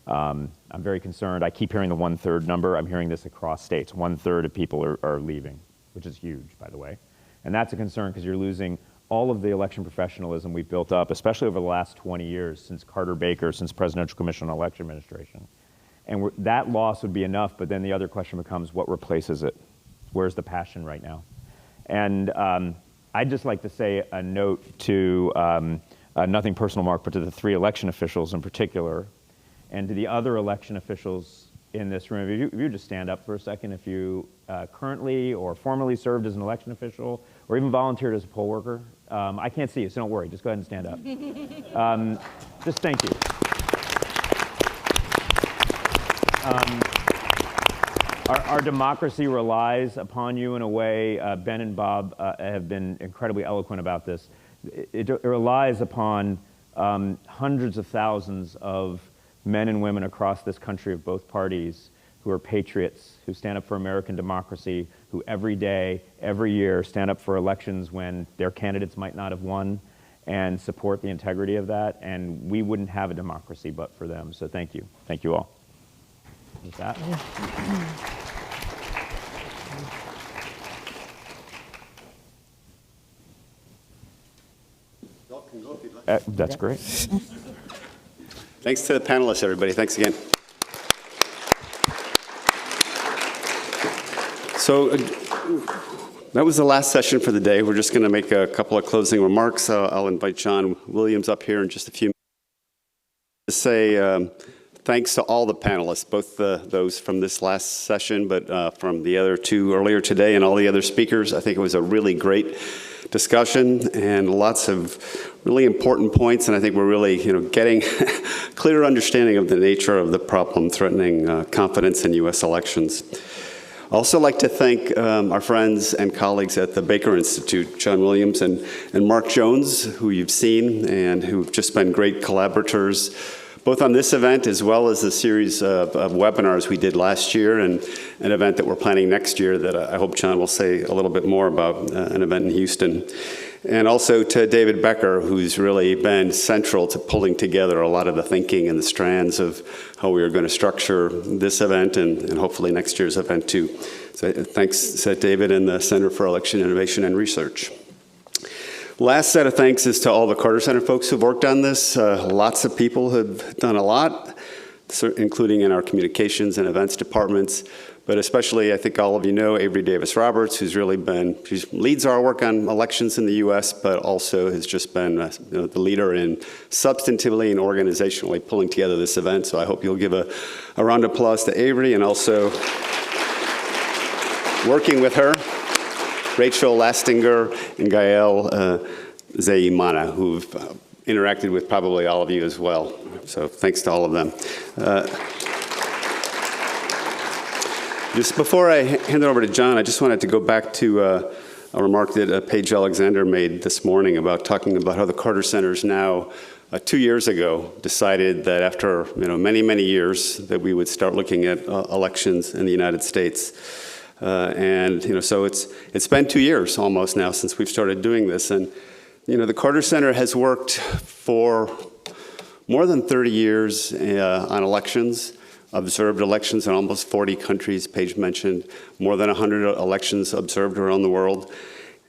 I'm very concerned. I keep hearing the 1/3 number. I'm hearing this across states. 1/3 of people are leaving, which is huge, by the way. And that's a concern because you're losing all of the election professionalism we've built up, especially over the last 20 years, since Carter Baker, since Presidential Commission on Election Administration. And that loss would be enough, but then the other question becomes, what replaces it? Where's the passion right now? And I'd just like to say a note to, nothing personal, Mark, but to the 3 election officials in particular, and to the other election officials in this room. If you just stand up for a second, if you currently or formerly served as an election official, or even volunteered as a poll worker. I can't see you, so don't worry. Just go ahead and stand up. Just thank you. Our democracy relies upon you in a way. Ben and Bob have been incredibly eloquent about this. It relies upon hundreds of thousands of men and women across this country of both parties who are patriots, who stand up for American democracy, who every day, every year stand up for elections when their candidates might not have won, and support the integrity of that. And we wouldn't have a democracy but for them. So thank you. Thank you all. With that. That's great. Thanks to the panelists, everybody. Thanks again. So that was the last session for the day. We're just going to make a couple of closing remarks. I'll invite John Williams up here in just a few minutes to say thanks to all the panelists, both those from this last session, but from the other two earlier today and all the other speakers. I think it was a really great discussion and lots of really important points, and I think we're really getting clear understanding of the nature of the problem threatening confidence in U.S. elections. I'd also like to thank our friends and colleagues at the Baker Institute, John Williams and Mark Jones, who you've seen and who've just been great collaborators, both on this event as well as the series of webinars we did last year and an event that we're planning next year that I hope John will say a little bit more about, an event in Houston. And also to David Becker, who's really been central to pulling together a lot of the thinking and the strands of how we are going to structure this event and hopefully next year's event too. So thanks to David and the Center for Election Innovation and Research. Last set of thanks is to all the Carter Center folks who've worked on this. Lots of people have done a lot, including in our communications and events departments. But especially, I think all of you know Avery Davis Roberts, who's really she leads our work on elections in the U.S., but also has just been the leader in substantively and organizationally pulling together this event. So I hope you'll give a round of applause to Avery, and also working with her, Rachel Lastinger and Gael Zayimana, who've interacted with probably all of you as well. So thanks to all of them. Just before I hand it over to John, I just wanted to go back to a remark that Paige Alexander made this morning about talking about how the Carter Center's now, 2 years ago, decided that after many, many years that we would start looking at elections in the United States. So it's been 2 years almost now since we've started doing this. And the Carter Center has worked for more than 30 years on elections. Observed elections in almost 40 countries. Paige mentioned more than 100 elections observed around the world.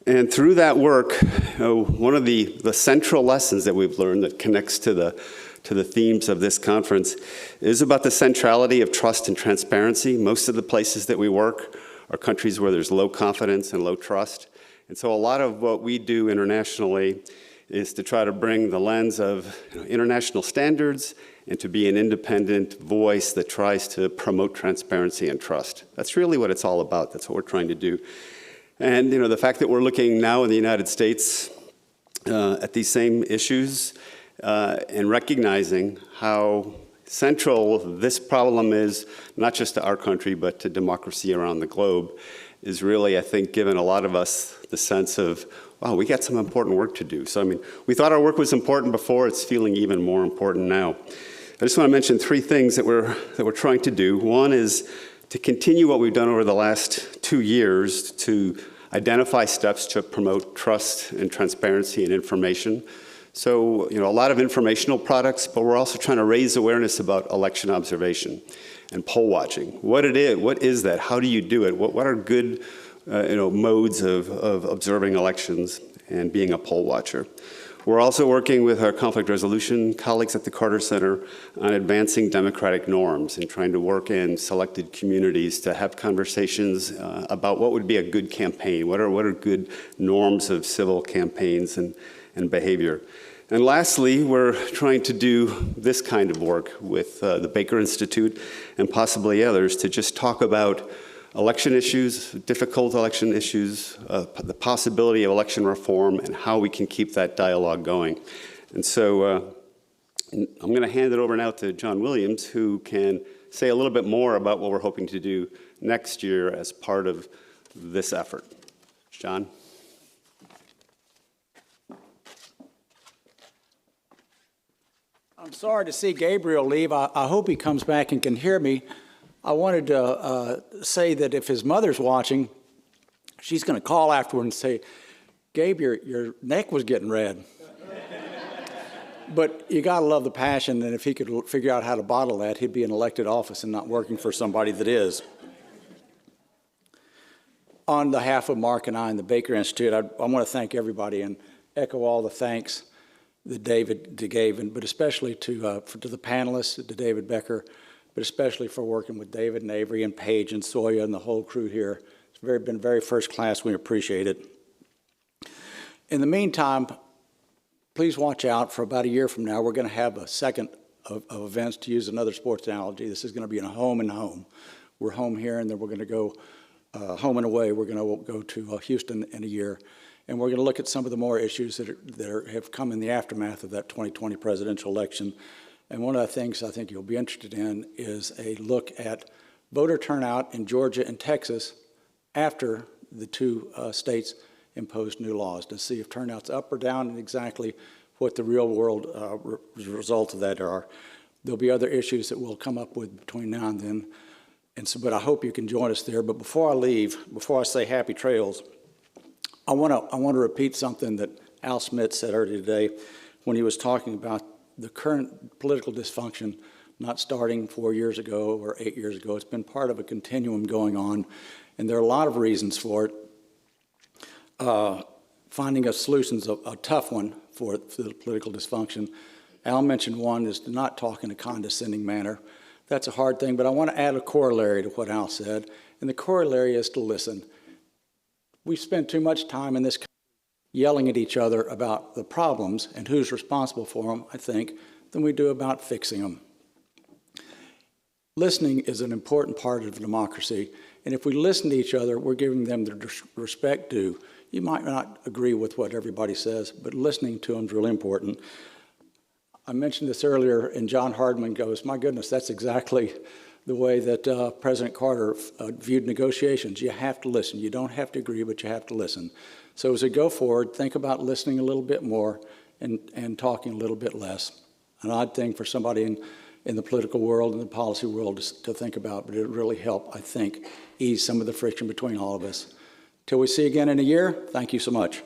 And through that work, one of the central lessons that we've learned that connects to the themes of this conference is about the centrality of trust and transparency. Most of the places that we work are countries where there's low confidence and low trust. And so a lot of what we do internationally is to try to bring the lens of international standards and to be an independent voice that tries to promote transparency and trust. That's really what it's all about. That's what we're trying to do. And the fact that we're looking now in the United States at these same issues and recognizing how central this problem is, not just to our country, but to democracy around the globe, is really, I think, given a lot of us the sense of, wow, we got some important work to do. So, we thought our work was important before. It's feeling even more important now. I just want to mention 3 things that we're trying to do. One is to continue what we've done over the last 2 years to identify steps to promote trust and transparency and information. So, a lot of informational products, but we're also trying to raise awareness about election observation and poll watching. What is that? How do you do it? What are good modes of observing elections and being a poll watcher? We're also working with our conflict resolution colleagues at the Carter Center on advancing democratic norms and trying to work in selected communities to have conversations about what would be a good campaign, what are good norms of civil campaigns and behavior. And lastly, we're trying to do this kind of work with the Baker Institute and possibly others to just talk about election issues, difficult election issues, the possibility of election reform, and how we can keep that dialogue going. And so I'm going to hand it over now to John Williams, who can say a little bit more about what we're hoping to do next year as part of this effort. John? I'm sorry to see Gabriel leave. I hope he comes back and can hear me. I wanted to say that if his mother's watching, she's going to call afterward and say, Gabe, your neck was getting red. But you got to love the passion, and if he could figure out how to bottle that, he'd be in elected office and not working for somebody that is. On behalf of Mark and I and the Baker Institute, I want to thank everybody and echo all the thanks that David gave, but especially to the panelists, to David Becker, but especially for working with David and Avery and Paige and Soya and the whole crew here. It's been very first class. We appreciate it. In the meantime, please watch out. For about a year from now, we're going to have a second of events. To use another sports analogy, this is going to be a home and home. We're home here, and then we're going to go home and away. We're going to go to Houston in a year, and we're going to look at some of the more issues that have come in the aftermath of that 2020 presidential election. And one of the things I think you'll be interested in is a look at voter turnout in Georgia and Texas after the two states imposed new laws, to see if turnout's up or down and exactly what the real world results of that are. There'll be other issues that we'll come up with between now and then. And so, but I hope you can join us there. But before I leave, before I say happy trails, I want to repeat something that Al Smith said earlier today when he was talking about the current political dysfunction not starting 4 years ago or 8 years ago. It's been part of a continuum going on, and there are a lot of reasons for it. Finding a solution is a tough one for the political dysfunction. Al mentioned one is to not talk in a condescending manner. That's a hard thing, but I want to add a corollary to what Al said, and the corollary is to listen. We spend too much time in this country yelling at each other about the problems and who's responsible for them, I think, than we do about fixing them. Listening is an important part of democracy, and if we listen to each other, we're giving them the respect due. You might not agree with what everybody says, but listening to them is really important. I mentioned this earlier, and John Hardman goes, my goodness, that's exactly the way that President Carter viewed negotiations. You have to listen. You don't have to agree, but you have to listen. So as we go forward, think about listening a little bit more and talking a little bit less. An odd thing for somebody in the political world and the policy world to think about, but it would really help, I think, ease some of the friction between all of us. Till we see you again in a year, thank you so much.